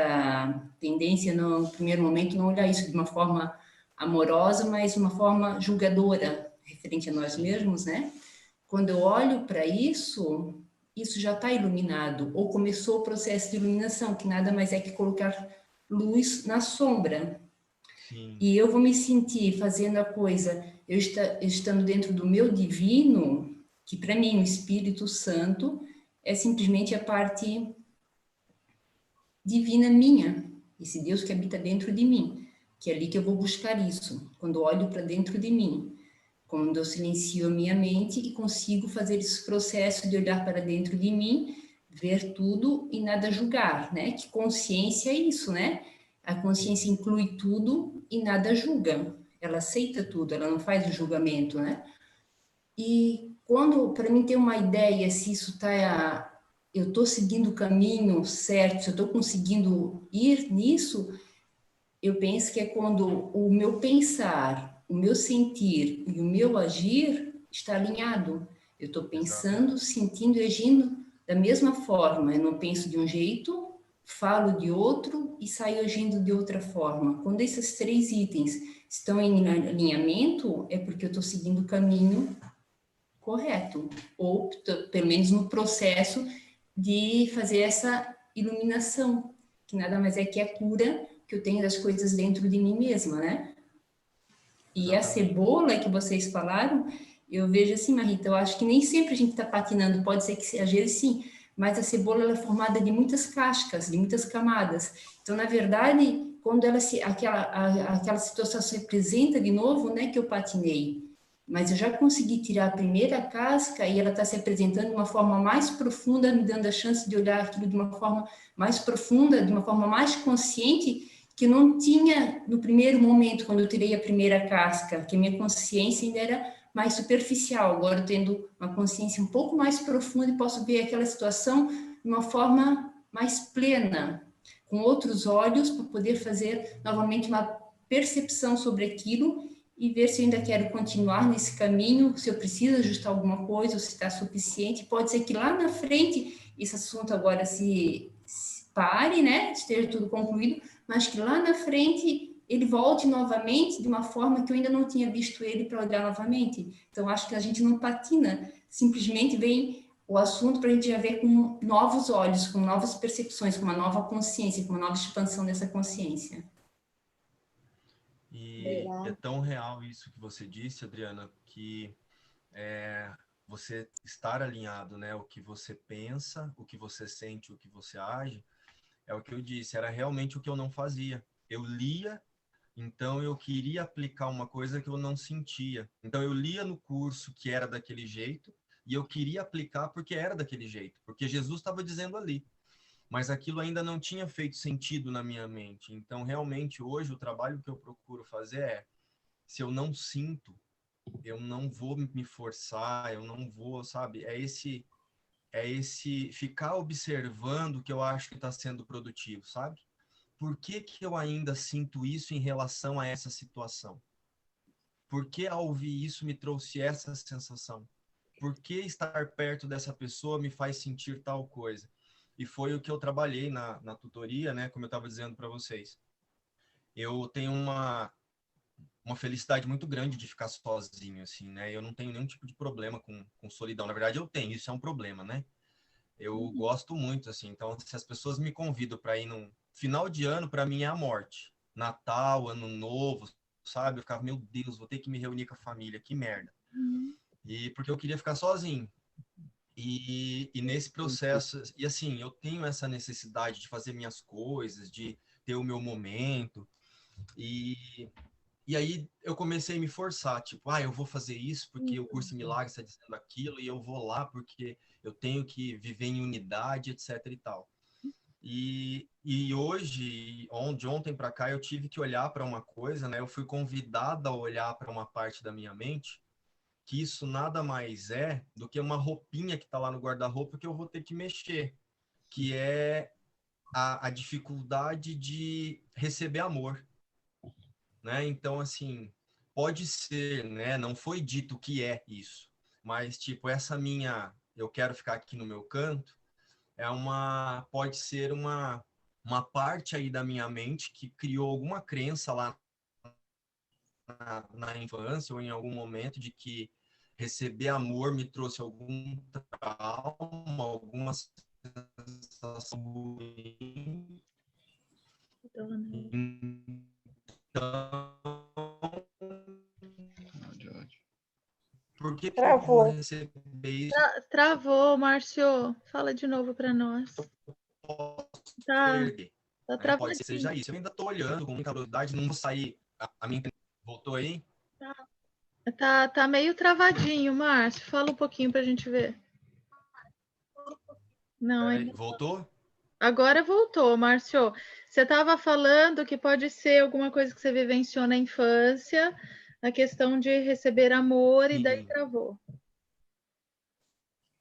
tendência no primeiro momento não olhar isso de uma forma amorosa, mas uma forma julgadora, referente a nós mesmos, né? Quando eu olho para isso, isso já está iluminado, ou começou o processo de iluminação, que nada mais é que colocar luz na sombra. Sim. E eu vou me sentir fazendo a coisa, eu estando dentro do meu divino, que para mim o Espírito Santo é simplesmente a parte divina minha, esse Deus que habita dentro de mim, que é ali que eu vou buscar isso, quando olho para dentro de mim, quando eu silencio a minha mente e consigo fazer esse processo de olhar para dentro de mim, ver tudo e nada julgar, né? Que consciência é isso, né? A consciência inclui tudo e nada julga, ela aceita tudo, ela não faz o julgamento, né? E quando, para mim ter uma ideia se isso está... eu estou seguindo o caminho certo, se eu estou conseguindo ir nisso, eu penso que é quando o meu pensar, o meu sentir e o meu agir está alinhado. Eu estou pensando, sentindo e agindo da mesma forma. Eu não penso de um jeito, falo de outro e saio agindo de outra forma. Quando esses 3 itens estão em alinhamento, é porque eu estou seguindo o caminho correto, ou pelo menos no processo de fazer essa iluminação, que nada mais é que a cura que eu tenho das coisas dentro de mim mesma, né? E a cebola que vocês falaram, eu vejo assim, Marita, eu acho que nem sempre a gente está patinando, pode ser que às vezes sim, mas a cebola ela é formada de muitas cascas, de muitas camadas. Então, na verdade, quando aquela situação se apresenta de novo, né, que eu patinei, mas eu já consegui tirar a primeira casca e ela está se apresentando de uma forma mais profunda, me dando a chance de olhar aquilo de uma forma mais profunda, de uma forma mais consciente, que eu não tinha no primeiro momento, quando eu tirei a primeira casca, que a minha consciência ainda era mais superficial. Agora eu tendo uma consciência um pouco mais profunda e posso ver aquela situação de uma forma mais plena, com outros olhos, para poder fazer novamente uma percepção sobre aquilo e ver se eu ainda quero continuar nesse caminho, se eu preciso ajustar alguma coisa, ou se está suficiente. Pode ser que lá na frente esse assunto agora se pare, né, esteja tudo concluído, mas que lá na frente ele volte novamente de uma forma que eu ainda não tinha visto ele para olhar novamente. Então, acho que a gente não patina, simplesmente vem o assunto para a gente já ver com novos olhos, com novas percepções, com uma nova consciência, com uma nova expansão dessa consciência. E é tão real isso que você disse, Adriana, que você estar alinhado, né? O que você pensa, o que você sente, o que você age, é o que eu disse, era realmente o que eu não fazia. Eu lia Então eu queria aplicar uma coisa que eu não sentia. Então eu lia no curso que era daquele jeito e eu queria aplicar porque era daquele jeito, porque Jesus estava dizendo ali. Mas aquilo ainda não tinha feito sentido na minha mente. Então realmente hoje o trabalho que eu procuro fazer é, se eu não sinto, eu não vou me forçar, eu não vou, sabe? É esse ficar observando que eu acho que está sendo produtivo, sabe? Por que que eu ainda sinto isso em relação a essa situação? Por que ao ouvir isso me trouxe essa sensação? Por que estar perto dessa pessoa me faz sentir tal coisa? E foi o que eu trabalhei na tutoria, né? Como eu estava dizendo para vocês. Eu tenho uma felicidade muito grande de ficar sozinho, assim, né? Eu não tenho nenhum tipo de problema com solidão. Na verdade, eu tenho, isso é um problema, né? Eu gosto muito, assim. Então, se as pessoas me convidam para ir num final de ano, para mim é a morte. Natal, Ano Novo, sabe? Eu ficava, meu Deus, vou ter que me reunir com a família, que merda. E porque eu queria ficar sozinho. E nesse processo, e assim, eu tenho essa necessidade de fazer minhas coisas, de ter o meu momento. E aí eu comecei a me forçar, tipo, eu vou fazer isso porque o curso em Milagres está dizendo aquilo, e eu vou lá porque eu tenho que viver em unidade, etc e tal. E hoje, de ontem para cá, eu tive que olhar para uma coisa, né? Eu fui convidada a olhar para uma parte da minha mente, que isso nada mais é do que uma roupinha que está lá no guarda-roupa que eu vou ter que mexer, que é a dificuldade de receber amor. Né? Então, assim, pode ser, né? Não foi dito que é isso, mas, tipo, essa minha, eu quero ficar aqui no meu canto, pode ser uma parte aí da minha mente que criou alguma crença lá na infância ou em algum momento de que receber amor me trouxe algum trauma, alguma sensação ruim. Então, por que eu vou receber isso? Travou, Márcio. Fala de novo para nós. Tá Né? Pode ser que seja isso. Eu ainda estou olhando com muita curiosidade, não vou sair. A minha voltou aí? Tá meio travadinho, Márcio. Fala um pouquinho para a gente ver. Não, ainda... Voltou? Agora voltou, Márcio. Você estava falando que pode ser alguma coisa que você vivenciou na infância, a questão de receber amor, e daí travou.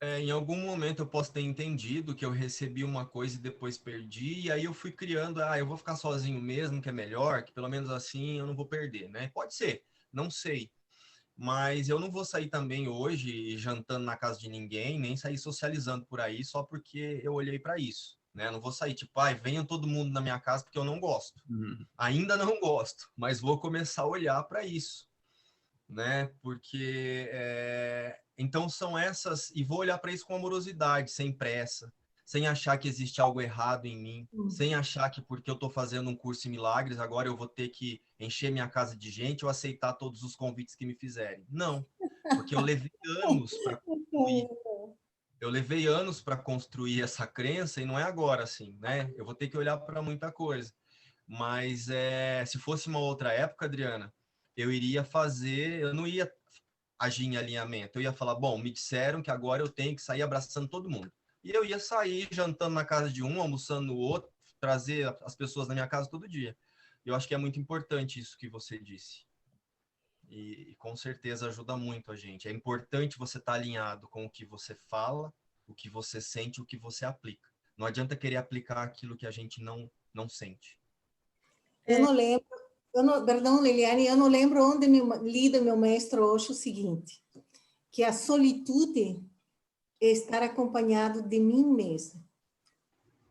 Em algum momento eu posso ter entendido que eu recebi uma coisa e depois perdi, e aí eu fui criando, eu vou ficar sozinho mesmo, que é melhor, que pelo menos assim eu não vou perder, né? Pode ser, não sei. Mas eu não vou sair também hoje jantando na casa de ninguém, nem sair socializando por aí só porque eu olhei para isso, né? Não vou sair tipo, venha todo mundo na minha casa porque eu não gosto. Ainda não gosto, mas vou começar a olhar para isso, né? Porque então são essas, e vou olhar para isso com amorosidade, sem pressa, sem achar que existe algo errado em mim, sem achar que porque eu estou fazendo um curso em milagres, agora eu vou ter que encher minha casa de gente ou aceitar todos os convites que me fizerem. Não, porque eu levei anos para construir. Eu levei anos para construir essa crença e não é agora assim, né? Eu vou ter que olhar para muita coisa. Mas se fosse uma outra época, Adriana, eu não ia agir em alinhamento. Eu ia falar, bom, me disseram que agora eu tenho que sair abraçando todo mundo. E eu ia sair jantando na casa de um, almoçando no outro, trazer as pessoas na minha casa todo dia. Eu acho que é muito importante isso que você disse. E com certeza ajuda muito a gente. É importante você estar alinhado com o que você fala, o que você sente, o que você aplica. Não adianta querer aplicar aquilo que a gente não sente. Eu não lembro, perdão, Liliane, eu não lembro onde li do meu mestre Osho o seguinte, que a solitude é estar acompanhado de mim mesmo.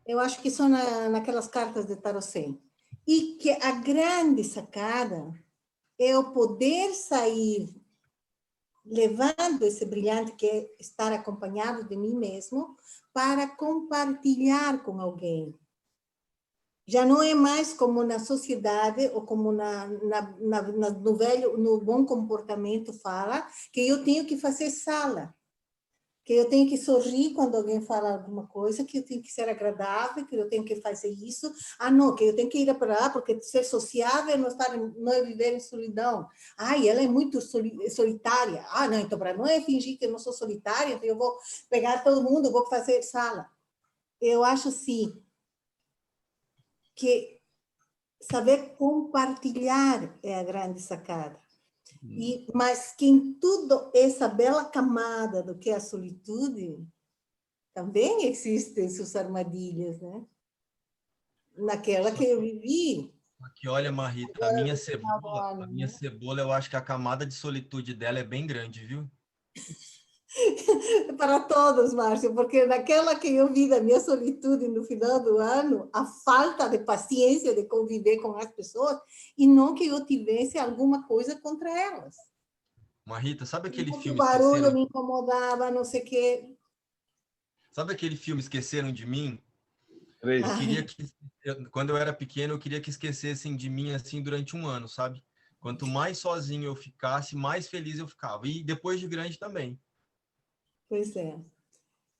Eu acho que são naquelas cartas de Tarot. E que a grande sacada é o poder sair levando esse brilhante que é estar acompanhado de mim mesmo para compartilhar com alguém. Já não é mais como na sociedade ou como no bom comportamento fala, que eu tenho que fazer sala. que eu tenho que sorrir quando alguém fala alguma coisa, que eu tenho que ser agradável, que eu tenho que fazer isso. Ah, não, que eu tenho que ir para lá, porque ser sociável não é viver em solidão. Ai, ela é muito solitária. Ah, não, então para não é fingir que eu não sou solitária, então eu vou pegar todo mundo, vou fazer sala. Eu acho, sim, que saber compartilhar é a grande sacada. Mas que em tudo essa bela camada do que é a solitude, também existem suas armadilhas, né? Naquela que eu vivi. Aqui, olha, Marrita, a minha cebola, eu acho que a camada de solitude dela é bem grande, viu? Para todos, Márcio, porque naquela que eu vi da minha solitude no final do ano, a falta de paciência de conviver com as pessoas, e não que eu tivesse alguma coisa contra elas. Marrita, sabe aquele Porque filme o barulho Esqueceram? me incomodava, não sei o quê. Sabe aquele filme Esqueceram de Mim? Três. Eu queria que, quando eu era pequeno, eu queria que esquecessem de mim assim durante um ano, sabe? Quanto mais sozinho eu ficasse, mais feliz eu ficava. E depois de grande também. Pois é.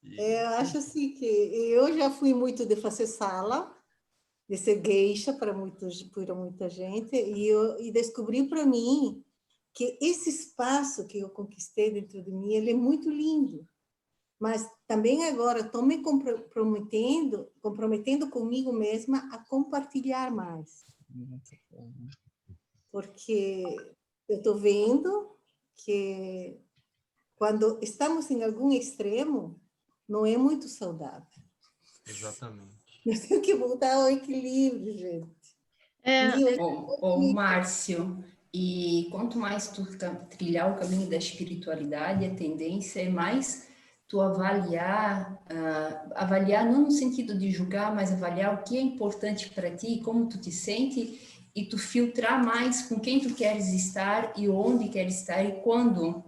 E, Eu acho assim que eu já fui muito de fazer sala, de ser geisha para muita gente, e descobri para mim que esse espaço que eu conquistei dentro de mim, ele é muito lindo. Mas também agora estou me comprometendo comigo mesma a compartilhar mais. Porque eu estou vendo que quando estamos em algum extremo, não é muito saudável. exatamente. Nós temos que voltar ao equilíbrio, gente. Márcio, e quanto mais tu trilhar o caminho da espiritualidade, a tendência é mais tu avaliar não no sentido de julgar, mas avaliar o que é importante para ti, como tu te sente, e tu filtrar mais com quem tu queres estar e onde queres estar e quando.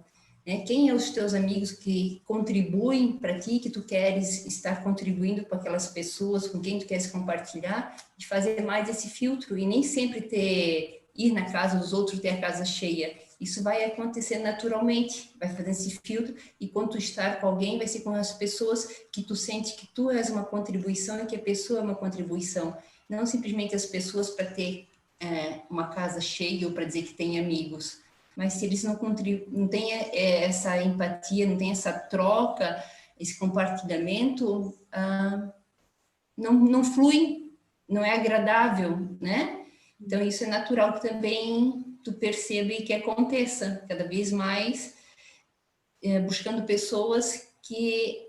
Né? Quem é os teus amigos que contribuem para ti, que tu queres estar contribuindo para aquelas pessoas, com quem tu queres compartilhar, de fazer mais esse filtro e nem sempre ir na casa dos outros, ter a casa cheia. Isso vai acontecer naturalmente, vai fazer esse filtro, e quando tu estar com alguém, vai ser com as pessoas que tu sente que tu és uma contribuição e que a pessoa é uma contribuição. Não simplesmente as pessoas para ter uma casa cheia ou para dizer que tem amigos. Mas se eles não têm essa empatia, não têm essa troca, esse compartilhamento, não flui, não é agradável, né? Então, isso é natural que também tu perceba e que aconteça cada vez mais, buscando pessoas que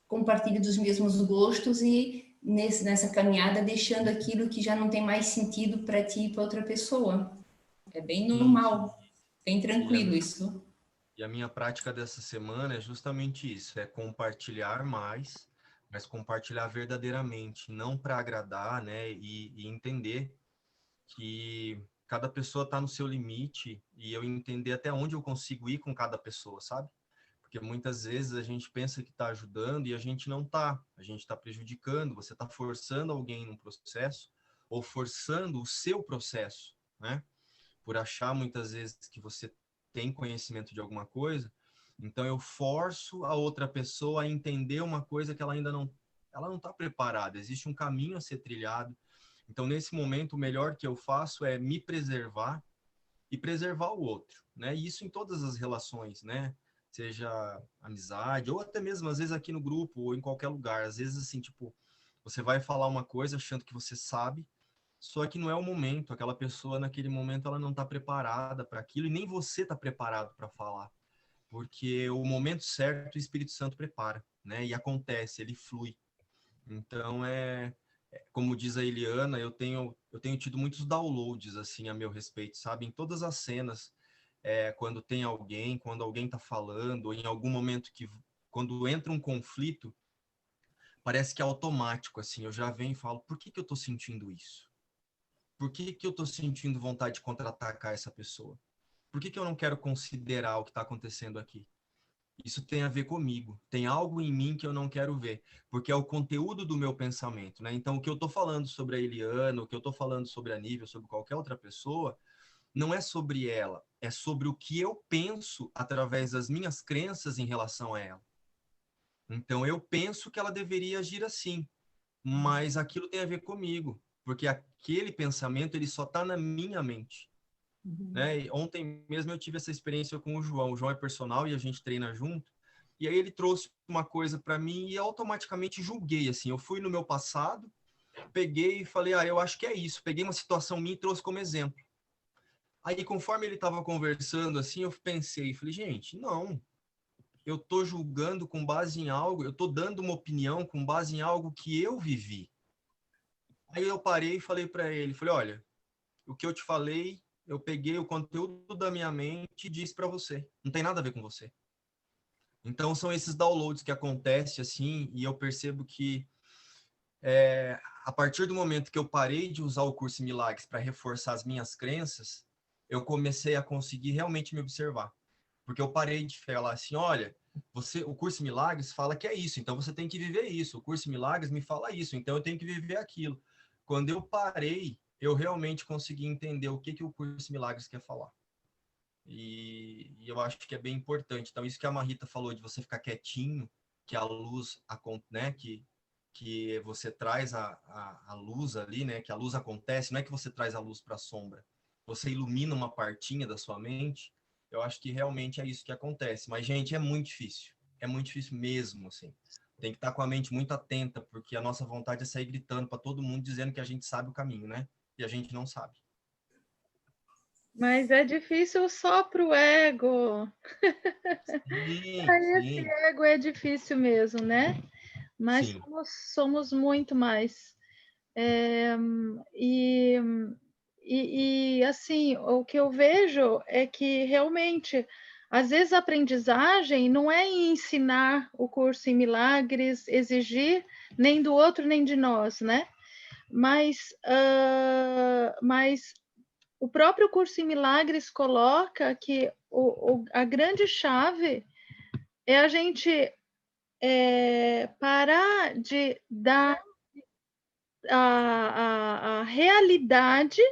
compartilhem dos mesmos gostos e nessa caminhada deixando aquilo que já não tem mais sentido para ti e para outra pessoa. É bem normal. Bem tranquilo isso. E a minha prática dessa semana é justamente isso, é compartilhar mais, mas compartilhar verdadeiramente, não para agradar, né, e entender que cada pessoa está no seu limite e eu entender até onde eu consigo ir com cada pessoa, sabe? Porque muitas vezes a gente pensa que está ajudando e a gente não está, a gente está prejudicando, você está forçando alguém num processo ou forçando o seu processo, né? Por achar muitas vezes que você tem conhecimento de alguma coisa, então eu forço a outra pessoa a entender uma coisa que ela ainda não está preparada, existe um caminho a ser trilhado. Então, nesse momento, o melhor que eu faço é me preservar e preservar o outro, né? E isso em todas as relações, né? Seja amizade, ou até mesmo, às vezes, aqui no grupo, ou em qualquer lugar. Às vezes, assim, tipo, você vai falar uma coisa achando que você sabe, só que não é o momento, aquela pessoa naquele momento ela não está preparada para aquilo e nem você está preparado para falar, porque o momento certo o Espírito Santo prepara, né? E acontece, ele flui. Então como diz a Eliana, eu tenho tido muitos downloads assim a meu respeito, sabe? Em todas as cenas, quando tem alguém, quando alguém está falando, ou em algum momento quando entra um conflito, parece que é automático, assim, eu já venho e falo, por que eu estou sentindo isso? Por que eu estou sentindo vontade de contra-atacar essa pessoa? Por que eu não quero considerar o que está acontecendo aqui? Isso tem a ver comigo. Tem algo em mim que eu não quero ver, porque é o conteúdo do meu pensamento, né? Então, o que eu estou falando sobre a Eliana, o que eu estou falando sobre a Nívia, sobre qualquer outra pessoa, não é sobre ela, é sobre o que eu penso através das minhas crenças em relação a ela. Então, eu penso que ela deveria agir assim, mas aquilo tem a ver comigo, porque aquele pensamento ele só está na minha mente. Né? E ontem mesmo eu tive essa experiência com o João. O João é personal e a gente treina junto. E aí ele trouxe uma coisa para mim e automaticamente julguei. Assim, eu fui no meu passado, peguei e falei, eu acho que é isso. Peguei uma situação minha e trouxe como exemplo. Aí, conforme ele estava conversando, assim, eu pensei, falei, gente, não. Eu estou julgando com base em algo, eu estou dando uma opinião com base em algo que eu vivi. Aí eu parei e falei para ele, falei, olha, o que eu te falei, eu peguei o conteúdo da minha mente e disse para você. Não tem nada a ver com você. Então, são esses downloads que acontecem, assim, e eu percebo que a partir do momento que eu parei de usar o curso em Milagres para reforçar as minhas crenças, eu comecei a conseguir realmente me observar. Porque eu parei de falar assim, olha, o curso em Milagres fala que é isso, então você tem que viver isso. O curso em Milagres me fala isso, então eu tenho que viver aquilo. Quando eu parei, eu realmente consegui entender o que o curso em Milagres quer falar. E eu acho que é bem importante. Então, isso que a Marita falou de você ficar quietinho, que a luz, né, que você traz a luz ali, né, que a luz acontece, não é que você traz a luz para a sombra, você ilumina uma partinha da sua mente. Eu acho que realmente é isso que acontece. Mas, gente, é muito difícil mesmo, assim. Tem que estar com a mente muito atenta, porque a nossa vontade é sair gritando para todo mundo, dizendo que a gente sabe o caminho, né? E a gente não sabe. Mas é difícil só para o ego. Esse ego é difícil mesmo, né? Mas somos muito mais. E assim, o que eu vejo é que realmente, às vezes a aprendizagem não é em ensinar o curso em Milagres, exigir nem do outro nem de nós, né? Mas o próprio curso em Milagres coloca que a grande chave é a gente parar de dar a realidade,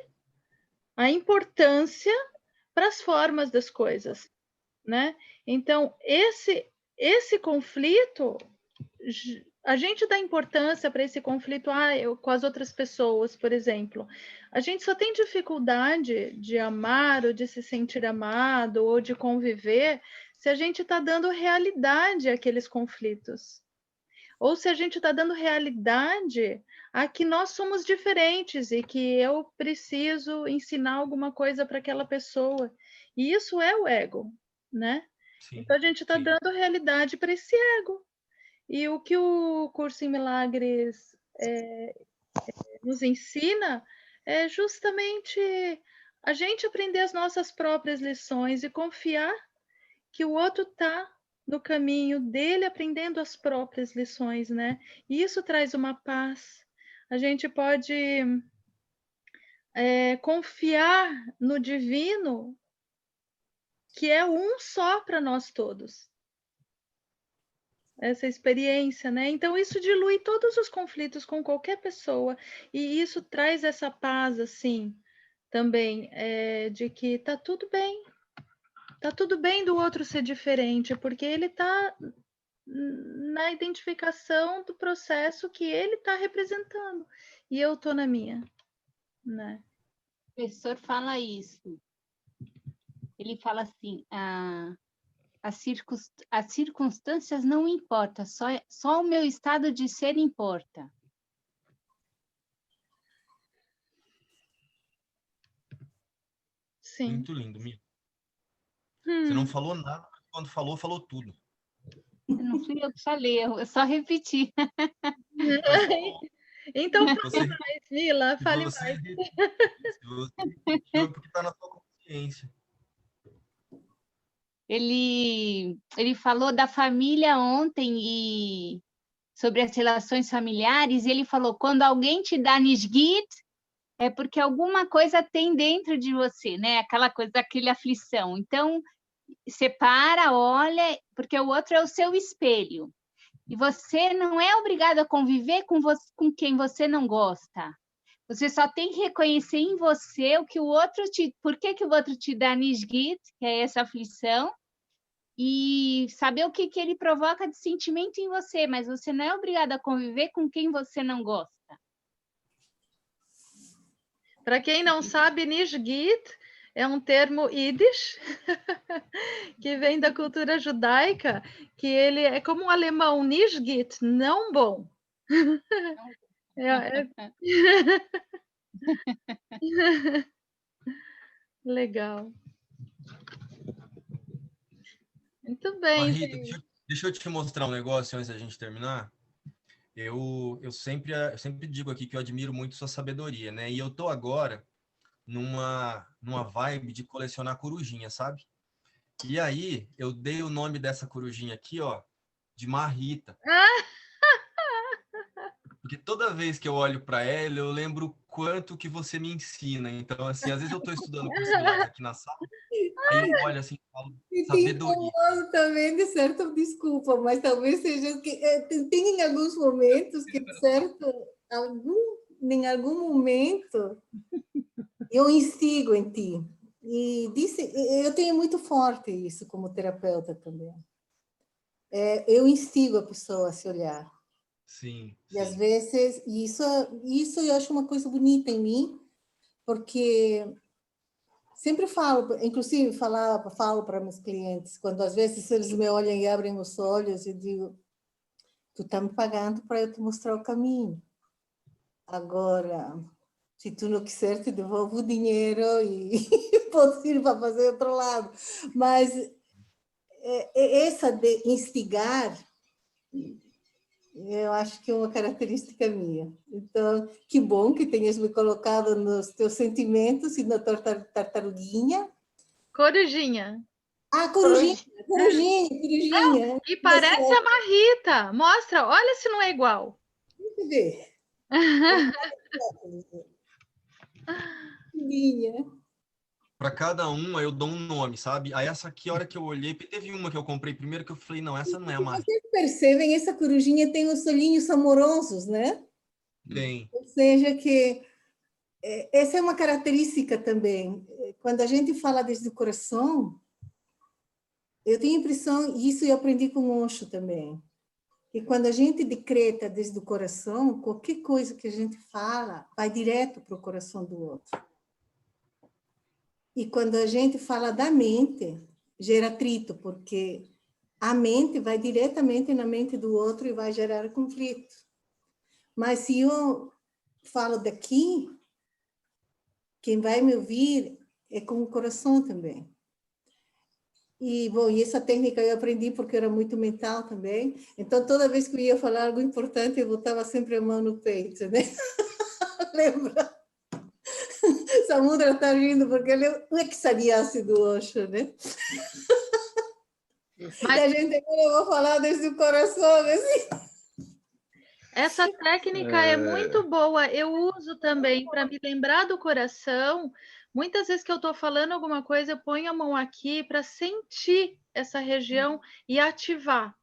a importância para as formas das coisas, né? Então, esse conflito, a gente dá importância para esse conflito com as outras pessoas, por exemplo. A gente só tem dificuldade de amar, ou de se sentir amado, ou de conviver, se a gente está dando realidade àqueles conflitos. Ou se a gente está dando realidade a que nós somos diferentes e que eu preciso ensinar alguma coisa para aquela pessoa. E isso é o ego, né? Sim, então, a gente está dando realidade para esse ego. E o que o curso em Milagres nos ensina é justamente a gente aprender as nossas próprias lições e confiar que o outro está no caminho dele, aprendendo as próprias lições, né? E isso traz uma paz. A gente pode confiar no divino, que é um só para nós todos. Essa experiência, né? Então, isso dilui todos os conflitos com qualquer pessoa. E isso traz essa paz, assim, também, de que tá tudo bem. Tá tudo bem do outro ser diferente, porque ele tá na identificação do processo que ele está representando. E eu tô na minha, né? O professor fala isso. Ele fala assim, as circunstâncias não importam, só o meu estado de ser importa. Sim. Muito lindo, Mia. Você não falou nada, quando falou, falou tudo. Não fui eu que falei, eu só repeti. Então, fale mais, Mila, fale mais. Porque está na sua consciência. Ele falou da família ontem e sobre as relações familiares, e ele falou, quando alguém te dá nisguit, é porque alguma coisa tem dentro de você, né? Aquela coisa, aquela aflição. Então, separa, olha, porque o outro é o seu espelho. E você não é obrigado a conviver com quem você não gosta. Você só tem que reconhecer em você o que o outro por que o outro te dá nisguit, que é essa aflição, e saber o que que ele provoca de sentimento em você, mas você não é obrigada a conviver com quem você não gosta. Para quem não sabe, Nishgit é um termo Yiddish que vem da cultura judaica, que ele é como um alemão, Nishgit, não bom. Legal. Muito bem, Rita, gente. deixa eu te mostrar um negócio antes da gente terminar. Eu sempre digo aqui que eu admiro muito sua sabedoria, né? E eu tô agora numa vibe de colecionar corujinha, sabe? E aí, eu dei o nome dessa corujinha aqui, ó, de Marrita. Porque toda vez que eu olho para ela, eu lembro o quanto que você me ensina. Então, assim, às vezes eu estou estudando curso Milagres aqui na sala, aí eu olho assim e falo, E te sabedoria. incomodo também, de certo, desculpa, mas talvez seja que tem em alguns momentos que, de certo, em algum momento, eu instigo em ti. E eu tenho muito forte isso como terapeuta também. Eu instigo a pessoa a se olhar. Sim. E às vezes, isso eu acho uma coisa bonita em mim, porque sempre falo, inclusive falo para meus clientes, quando às vezes eles me olham e abrem os olhos, eu digo, tu tá me pagando para eu te mostrar o caminho. Agora, se tu não quiser, te devolvo o dinheiro e posso ir para fazer outro lado. Mas essa de instigar, eu acho que é uma característica minha. Então, que bom que tenhas me colocado nos teus sentimentos e na tua tartaruguinha. Corujinha. Ah, corujinha. E parece a Marrita. Mostra, olha se não é igual. Deixa eu ver. Para cada uma eu dou um nome, sabe? Aí essa aqui, a hora que eu olhei, teve uma que eu comprei primeiro que eu falei, não, essa não é a Marrita. Vocês percebem, essa corujinha tem os olhinhos amorosos, né? Tem. Ou seja, que essa é uma característica também. Quando a gente fala desde o coração, eu tenho a impressão, e isso eu aprendi com o Osho também, que quando a gente decreta desde o coração, qualquer coisa que a gente fala vai direto para o coração do outro. E quando a gente fala da mente, gera atrito, porque a mente vai diretamente na mente do outro e vai gerar conflito. Mas se eu falo daqui, quem vai me ouvir é com o coração também. E, bom, e essa técnica eu aprendi porque eu era muito mental também. Então, toda vez que eu ia falar algo importante, eu botava sempre a mão no peito, né? Lembra? Samudra está rindo porque não é que sabiasse do Osho, né? Mas a gente agora eu vou falar desde o coração, assim. Essa técnica é muito boa. Eu uso também para me lembrar do coração. Muitas vezes que eu estou falando alguma coisa, eu ponho a mão aqui para sentir essa região e ativar.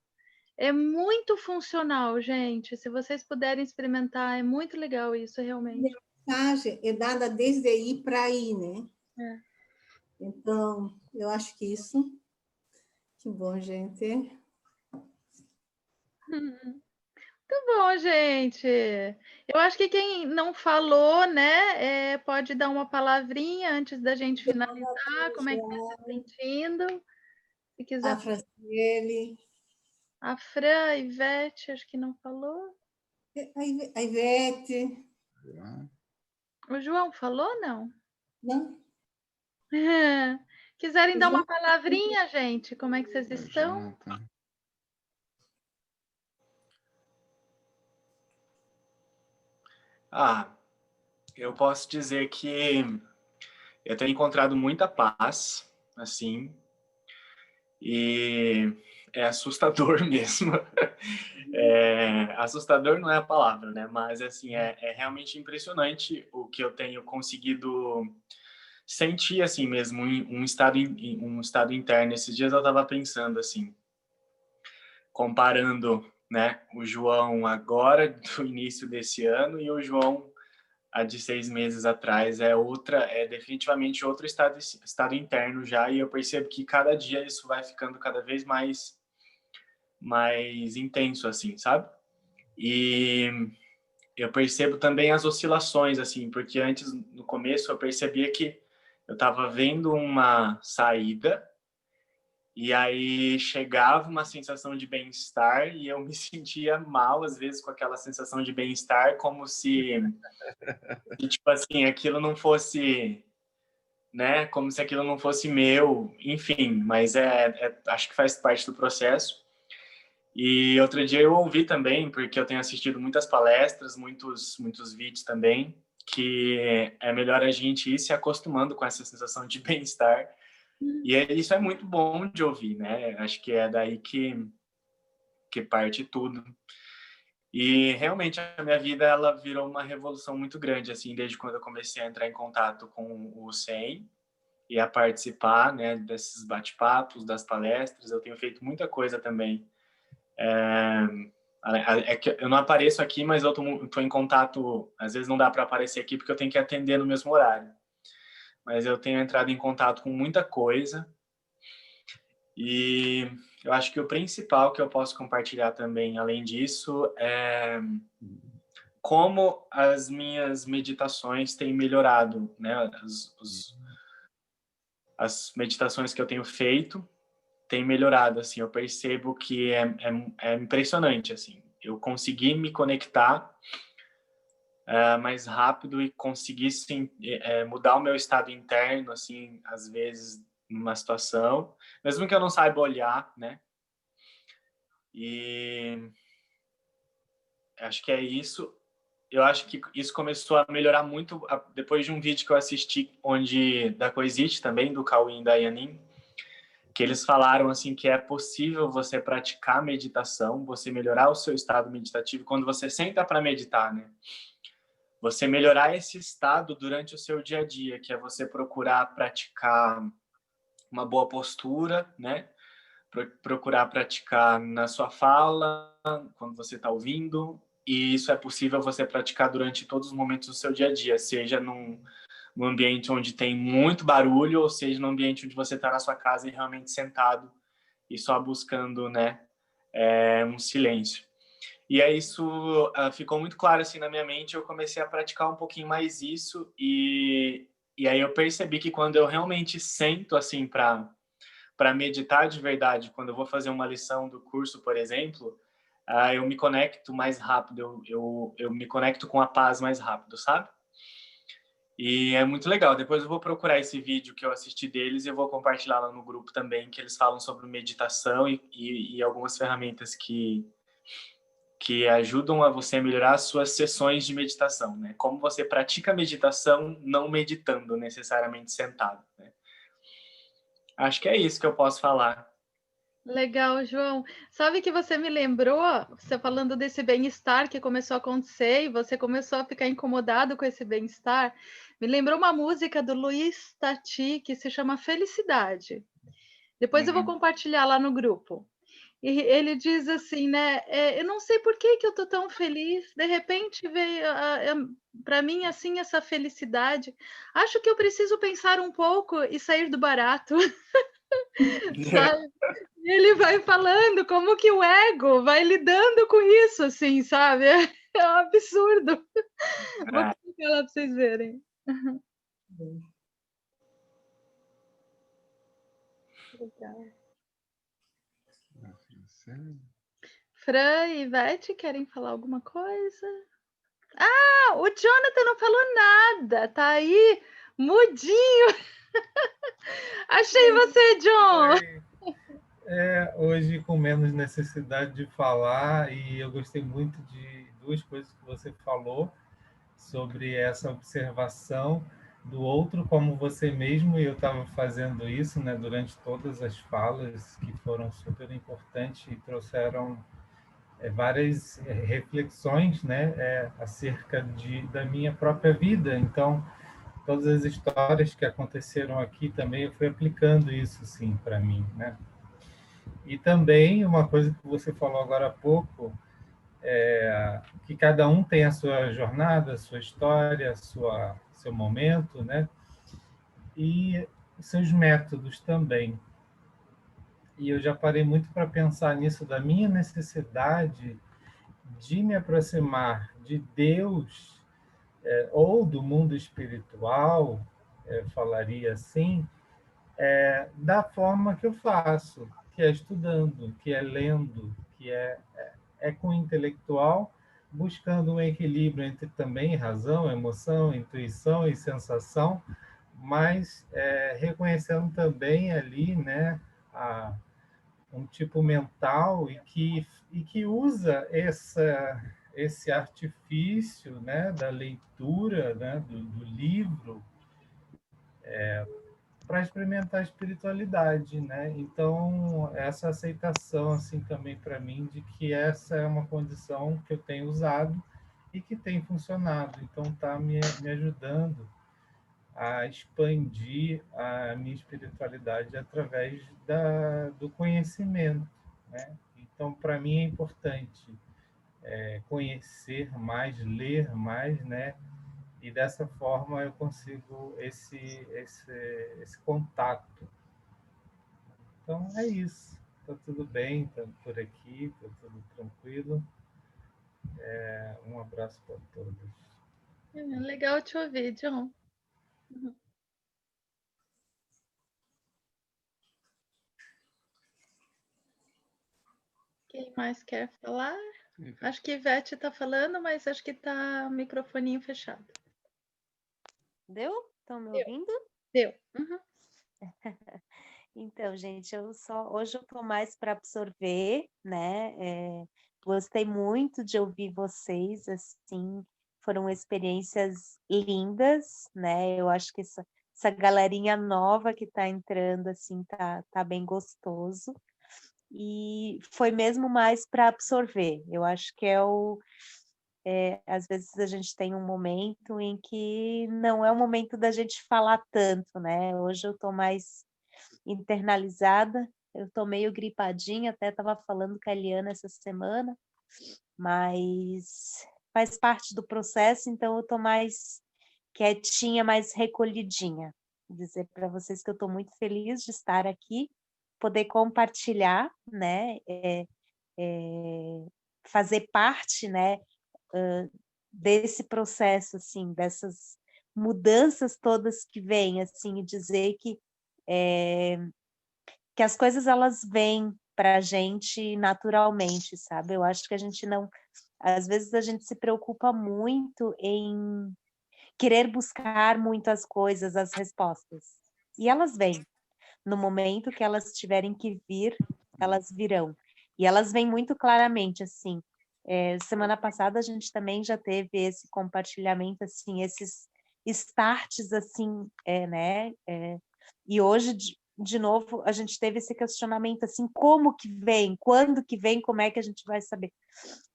É muito funcional, gente. Se vocês puderem experimentar, é muito legal isso, realmente. A mensagem é dada desde aí para aí, né? É. Então, eu acho que isso... Que bom, gente. Muito bom, gente. Eu acho que quem não falou, né, pode dar uma palavrinha antes da gente finalizar. Como é que está se sentindo? Se quiser. A Franciele. A Fran, a Ivete, acho que não falou. A Ivete. O João falou, não? Não. Quiserem dar uma palavrinha, gente? Como é que vocês estão? Eu posso dizer que eu tenho encontrado muita paz, assim, e é assustador mesmo. Assustador não é a palavra, né? Mas, assim, é realmente impressionante o que eu tenho conseguido sentir, assim mesmo, um estado interno. Esses dias eu estava pensando, assim, comparando, né, o João agora, do início desse ano, e o João a de 6 meses atrás. É definitivamente outro estado interno já, e eu percebo que cada dia isso vai ficando cada vez mais intenso, assim, sabe? E eu percebo também as oscilações, assim, porque antes, no começo, eu percebia que eu estava vendo uma saída e aí chegava uma sensação de bem-estar e eu me sentia mal, às vezes, com aquela sensação de bem-estar, como se, tipo assim, aquilo não fosse, né? Como se aquilo não fosse meu, enfim, mas acho que faz parte do processo. E outro dia eu ouvi também, porque eu tenho assistido muitas palestras, muitos vídeos também, que é melhor a gente ir se acostumando com essa sensação de bem-estar. E isso é muito bom de ouvir, né? Acho que é daí que parte tudo. E realmente a minha vida ela virou uma revolução muito grande, assim, desde quando eu comecei a entrar em contato com o SEM e a participar, né, desses bate-papos, das palestras. Eu tenho feito muita coisa também. É que eu não apareço aqui, mas eu tô em contato. Às vezes não dá para aparecer aqui porque eu tenho que atender no mesmo horário. Mas eu tenho entrado em contato com muita coisa. E eu acho que o principal que eu posso compartilhar também, além disso, é como as minhas meditações têm melhorado, né? As meditações que eu tenho feito têm melhorado, assim. Eu percebo que é impressionante, assim. Eu consegui me conectar mais rápido e conseguir sim, mudar o meu estado interno, assim, às vezes numa situação, mesmo que eu não saiba olhar, né? E acho que é isso. Eu acho que isso começou a melhorar muito depois de um vídeo que eu assisti da Coexiste também, do Cauê e da Yanin, que eles falaram assim que é possível você praticar meditação, você melhorar o seu estado meditativo quando você senta para meditar, né? Você melhorar esse estado durante o seu dia a dia, que é você procurar praticar uma boa postura, né? Procurar praticar na sua fala, quando você está ouvindo, e isso é possível você praticar durante todos os momentos do seu dia a dia, seja num ambiente onde tem muito barulho, ou seja num ambiente onde você está na sua casa e realmente sentado e só buscando, né, um silêncio. E aí isso ficou muito claro assim na minha mente, eu comecei a praticar um pouquinho mais isso, e aí eu percebi que quando eu realmente sento assim para meditar de verdade, quando eu vou fazer uma lição do curso, por exemplo, eu me conecto mais rápido, eu me conecto com a paz mais rápido, sabe? E é muito legal. Depois eu vou procurar esse vídeo que eu assisti deles e eu vou compartilhar lá no grupo também, que eles falam sobre meditação e algumas ferramentas que ajudam a você melhorar as suas sessões de meditação, né? Como você pratica meditação não meditando necessariamente sentado, né? Acho que é isso que eu posso falar. Legal, João. Sabe que você me lembrou, você falando desse bem-estar que começou a acontecer e você começou a ficar incomodado com esse bem-estar, me lembrou uma música do Luiz Tati que se chama Felicidade. Depois eu vou compartilhar lá no grupo. E ele diz assim, né? Eu não sei por que eu tô tão feliz. De repente veio para mim assim essa felicidade. Acho que eu preciso pensar um pouco e sair do barato. Sabe? E ele vai falando como que o ego vai lidando com isso, assim, sabe? É um absurdo. Vou explicar lá para vocês verem. Legal. Fran e Ivete querem falar alguma coisa? Ah, o Jonathan não falou nada, tá aí mudinho. Achei você, John. Hoje com menos necessidade de falar, e eu gostei muito de duas coisas que você falou sobre essa observação do outro como você mesmo, e eu estava fazendo isso, né, durante todas as falas que foram super importantes e trouxeram várias reflexões, né, acerca da minha própria vida. Então, todas as histórias que aconteceram aqui também, eu fui aplicando isso, sim, para mim, né? E também uma coisa que você falou agora há pouco, que cada um tem a sua jornada, a sua história, seu momento, né? E seus métodos também. E eu já parei muito para pensar nisso, da minha necessidade de me aproximar de Deus, ou do mundo espiritual, falaria assim, da forma que eu faço, que é estudando, que é lendo, que é com o intelectual, buscando um equilíbrio entre também razão, emoção, intuição e sensação, mas reconhecendo também ali, né, um tipo mental e que usa esse artifício, né, da leitura, né, do livro, para experimentar a espiritualidade, né? Então, essa aceitação, assim, também para mim, de que essa é uma condição que eu tenho usado e que tem funcionado. Então, está me ajudando a expandir a minha espiritualidade através do conhecimento, né? Então, para mim é importante conhecer mais, ler mais, né? E dessa forma eu consigo esse contato. Então é isso. Está tudo bem, está por aqui, está tudo tranquilo. Um abraço para todos. Legal te ouvir, John. Quem mais quer falar? Acho que Ivete está falando, mas acho que está o microfoninho fechado. Deu? Estão me ouvindo? Deu. Uhum. Então, gente, hoje eu estou mais para absorver, né? Gostei muito de ouvir vocês, assim, foram experiências lindas, né? Eu acho que essa galerinha nova que está entrando, assim, tá bem gostoso. E foi mesmo mais para absorver. Eu acho que às vezes a gente tem um momento em que não é o momento da gente falar tanto, né? Hoje eu estou mais internalizada, eu estou meio gripadinha, até estava falando com a Eliana essa semana, mas faz parte do processo, então eu estou mais quietinha, mais recolhidinha. Vou dizer para vocês que eu estou muito feliz de estar aqui, poder compartilhar, né? Fazer parte, né? Desse processo, assim, dessas mudanças todas que vêm, assim, e dizer que as coisas elas vêm para a gente naturalmente, sabe? Eu acho que a gente não, às vezes a gente se preocupa muito em querer buscar muitas coisas, as respostas, e elas vêm. No momento que elas tiverem que vir, elas virão. E elas vêm muito claramente, assim. Semana passada a gente também já teve esse compartilhamento, assim, esses starts, assim, né? E hoje, de novo, a gente teve esse questionamento, assim, como que vem, quando que vem, como é que a gente vai saber?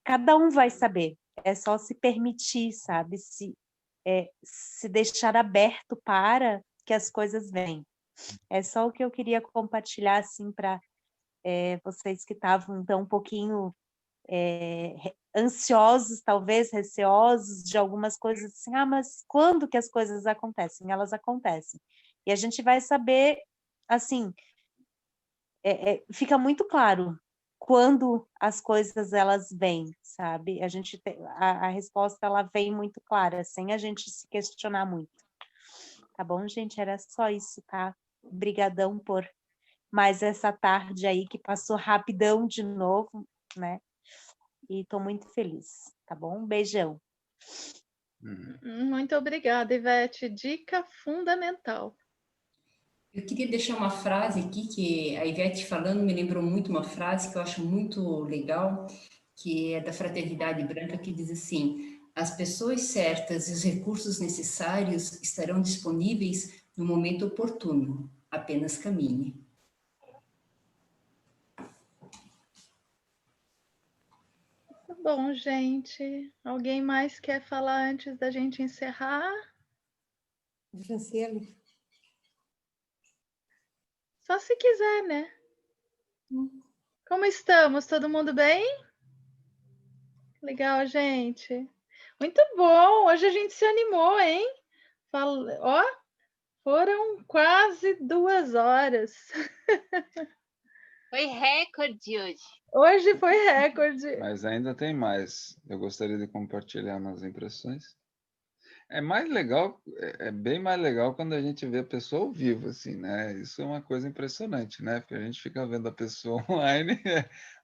Cada um vai saber, é só se permitir, sabe? Se deixar aberto para que as coisas venham. É só o que eu queria compartilhar, assim, para vocês que estavam tão um pouquinho ansiosos, talvez, receosos de algumas coisas, assim, mas quando que as coisas acontecem? Elas acontecem. E a gente vai saber, assim, fica muito claro quando as coisas, elas vêm, sabe? A resposta, ela vem muito clara, sem a gente se questionar muito. Tá bom, gente? Era só isso, tá? Obrigadão por mais essa tarde aí que passou rapidão de novo, né? E estou muito feliz, tá bom? Um beijão. Muito obrigada, Ivete. Dica fundamental. Eu queria deixar uma frase aqui que a Ivete falando me lembrou muito uma frase que eu acho muito legal, que é da Fraternidade Branca, que diz assim: as pessoas certas e os recursos necessários estarão disponíveis no momento oportuno, apenas caminhe. Bom, gente, alguém mais quer falar antes da gente encerrar? Franciele? Só se quiser, né? Como estamos? Todo mundo bem? Legal, gente. Muito bom. Hoje a gente se animou, hein? Ó, foram quase 2 horas. Foi recorde hoje. Hoje foi recorde. Mas ainda tem mais. Eu gostaria de compartilhar umas impressões. É mais legal, é bem mais legal quando a gente vê a pessoa ao vivo, assim, né? Isso é uma coisa impressionante, né? Porque a gente fica vendo a pessoa online,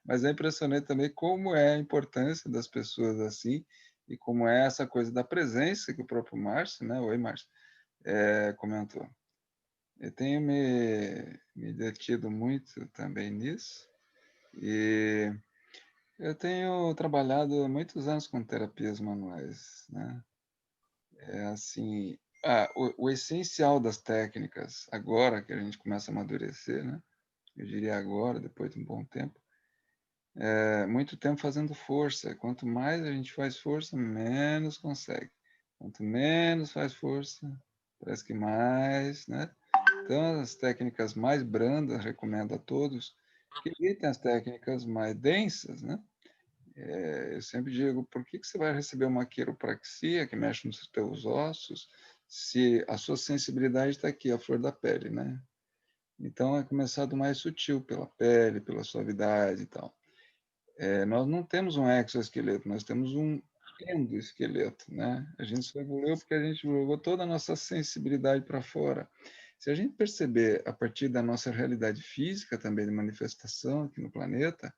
mas é impressionante também como é a importância das pessoas assim e como é essa coisa da presença que o próprio Márcio, né? Oi, Márcio, comentou. Eu tenho me detido muito também nisso e eu tenho trabalhado há muitos anos com terapias manuais, né? É assim, o essencial das técnicas, agora que a gente começa a amadurecer, né? Eu diria agora, depois de um bom tempo, muito tempo fazendo força. Quanto mais a gente faz força, menos consegue. Quanto menos faz força, parece que mais, né? Então, as técnicas mais brandas, recomendo a todos que evitem as técnicas mais densas, né? Eu sempre digo, por que você vai receber uma quiropraxia que mexe nos teus ossos se a sua sensibilidade está aqui, a flor da pele, né? Então, é começar do mais sutil, pela pele, pela suavidade e tal. Nós não temos um exoesqueleto, nós temos um endoesqueleto, né? A gente só evoluiu porque a gente jogou toda a nossa sensibilidade para fora. Se a gente perceber a partir da nossa realidade física também de manifestação aqui no planeta,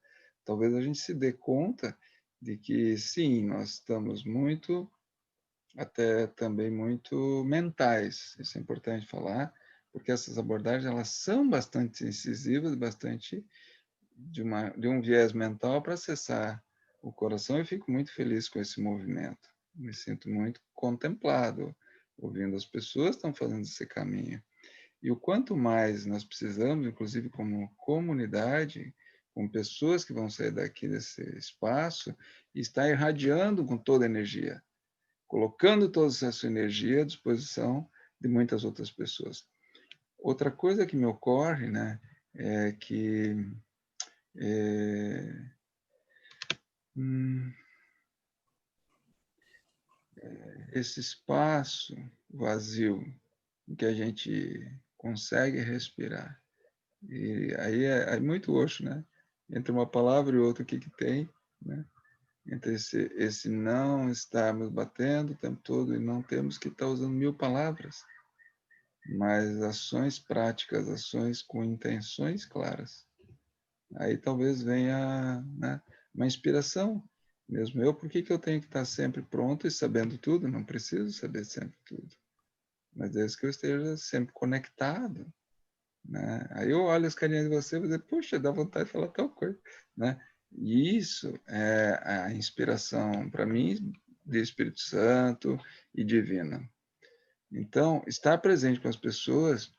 talvez a gente se dê conta de que sim, nós estamos muito, até também muito mentais. Isso é importante falar, porque essas abordagens elas são bastante incisivas, bastante de um viés mental para acessar o coração. Eu fico muito feliz com esse movimento. Me sinto muito contemplado, ouvindo as pessoas que estão fazendo esse caminho. E o quanto mais nós precisamos, inclusive como comunidade, com pessoas que vão sair daqui desse espaço, estar irradiando com toda a energia, colocando toda essa energia à disposição de muitas outras pessoas. Outra coisa que me ocorre, né, é que esse espaço vazio em que a gente consegue respirar. E aí é muito oxo, né? Entre uma palavra e outra, o que tem, né? Entre esse não estarmos batendo o tempo todo e não temos que estar usando 1000 palavras, mas ações práticas, ações com intenções claras. Aí talvez venha, né, uma inspiração. Mesmo eu, por que eu tenho que estar sempre pronto e sabendo tudo? Não preciso saber sempre tudo. Mas desde que eu esteja sempre conectado, né? Aí eu olho as carinhas de você e vou dizer, puxa, dá vontade de falar tal coisa, né? E isso é a inspiração, para mim, de Espírito Santo e divina. Então, estar presente com as pessoas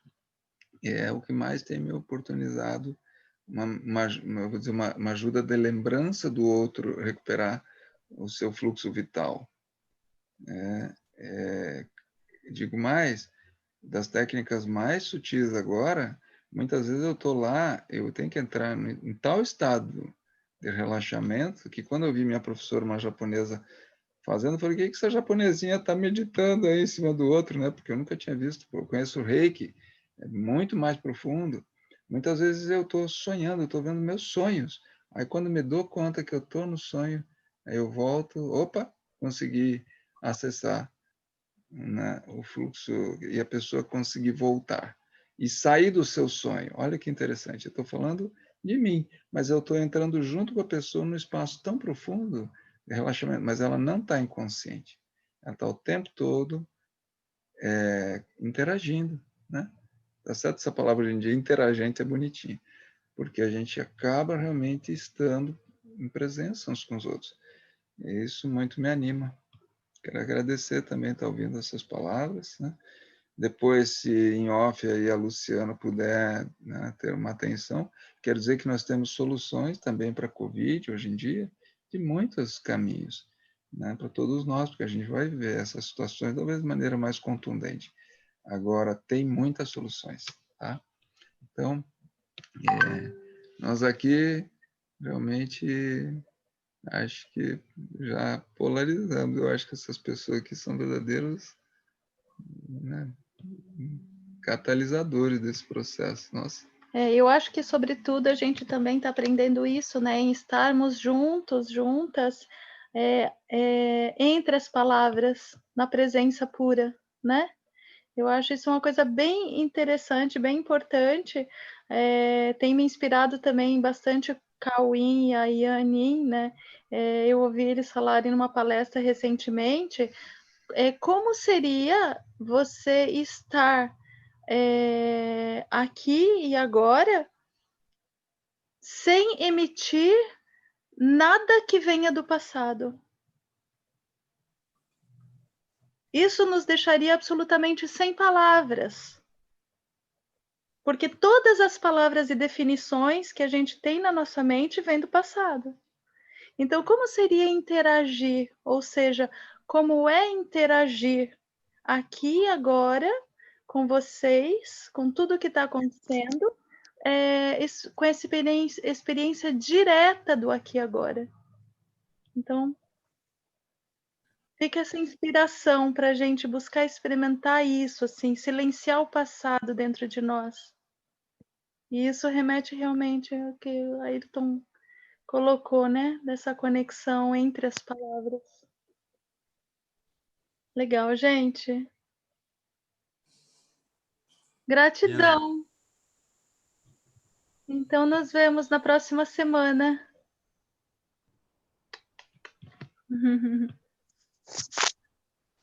é o que mais tem me oportunizado vou dizer, uma ajuda de lembrança do outro recuperar o seu fluxo vital. Digo mais, das técnicas mais sutis agora, muitas vezes eu estou lá, eu tenho que entrar em tal estado de relaxamento que quando eu vi minha professora, uma japonesa, fazendo, eu falei, o que essa japonesinha está meditando aí em cima do outro, né? Porque eu nunca tinha visto, eu conheço o Reiki, é muito mais profundo. Muitas vezes eu estou sonhando, eu estou vendo meus sonhos. Aí quando me dou conta que eu estou no sonho, aí eu volto, opa, consegui acessar, né, o fluxo e a pessoa conseguir voltar e sair do seu sonho. Olha que interessante, eu estou falando de mim, mas eu estou entrando junto com a pessoa num espaço tão profundo de relaxamento, mas ela não está inconsciente. Ela está o tempo todo interagindo, né? Tá certo essa palavra hoje em dia, interagente é bonitinha, porque a gente acaba realmente estando em presença uns com os outros. E isso muito me anima. Quero agradecer também estar ouvindo essas palavras, né? Depois, se em off aí a Luciana puder, né, ter uma atenção, quero dizer que nós temos soluções também para a Covid hoje em dia, de muitos caminhos, né, para todos nós, porque a gente vai ver essas situações talvez de maneira mais contundente. Agora, tem muitas soluções, tá? Então, nós aqui realmente Acho que já polarizamos. Eu acho que essas pessoas aqui são verdadeiros, né, catalisadores desse processo. Nossa. Eu acho que, sobretudo, a gente também está aprendendo isso, né? Em estarmos juntos, juntas, entre as palavras, na presença pura, né? Eu acho isso uma coisa bem interessante, bem importante. Tem me inspirado também bastante o Cauim e a Yanin, né? Eu ouvi eles falarem numa palestra recentemente, como seria você estar aqui e agora sem emitir nada que venha do passado. Isso nos deixaria absolutamente sem palavras. Porque todas as palavras e definições que a gente tem na nossa mente vêm do passado. Então, como seria interagir? Ou seja, como é interagir aqui e agora com vocês, com tudo que está acontecendo, com essa experiência direta do aqui e agora. Então, fica essa inspiração para a gente buscar experimentar isso, assim, silenciar o passado dentro de nós. E isso remete realmente ao que o Ayrton colocou, né? Dessa conexão entre as palavras. Legal, gente. Gratidão. Então, nos vemos na próxima semana.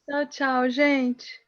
Tchau, tchau, gente.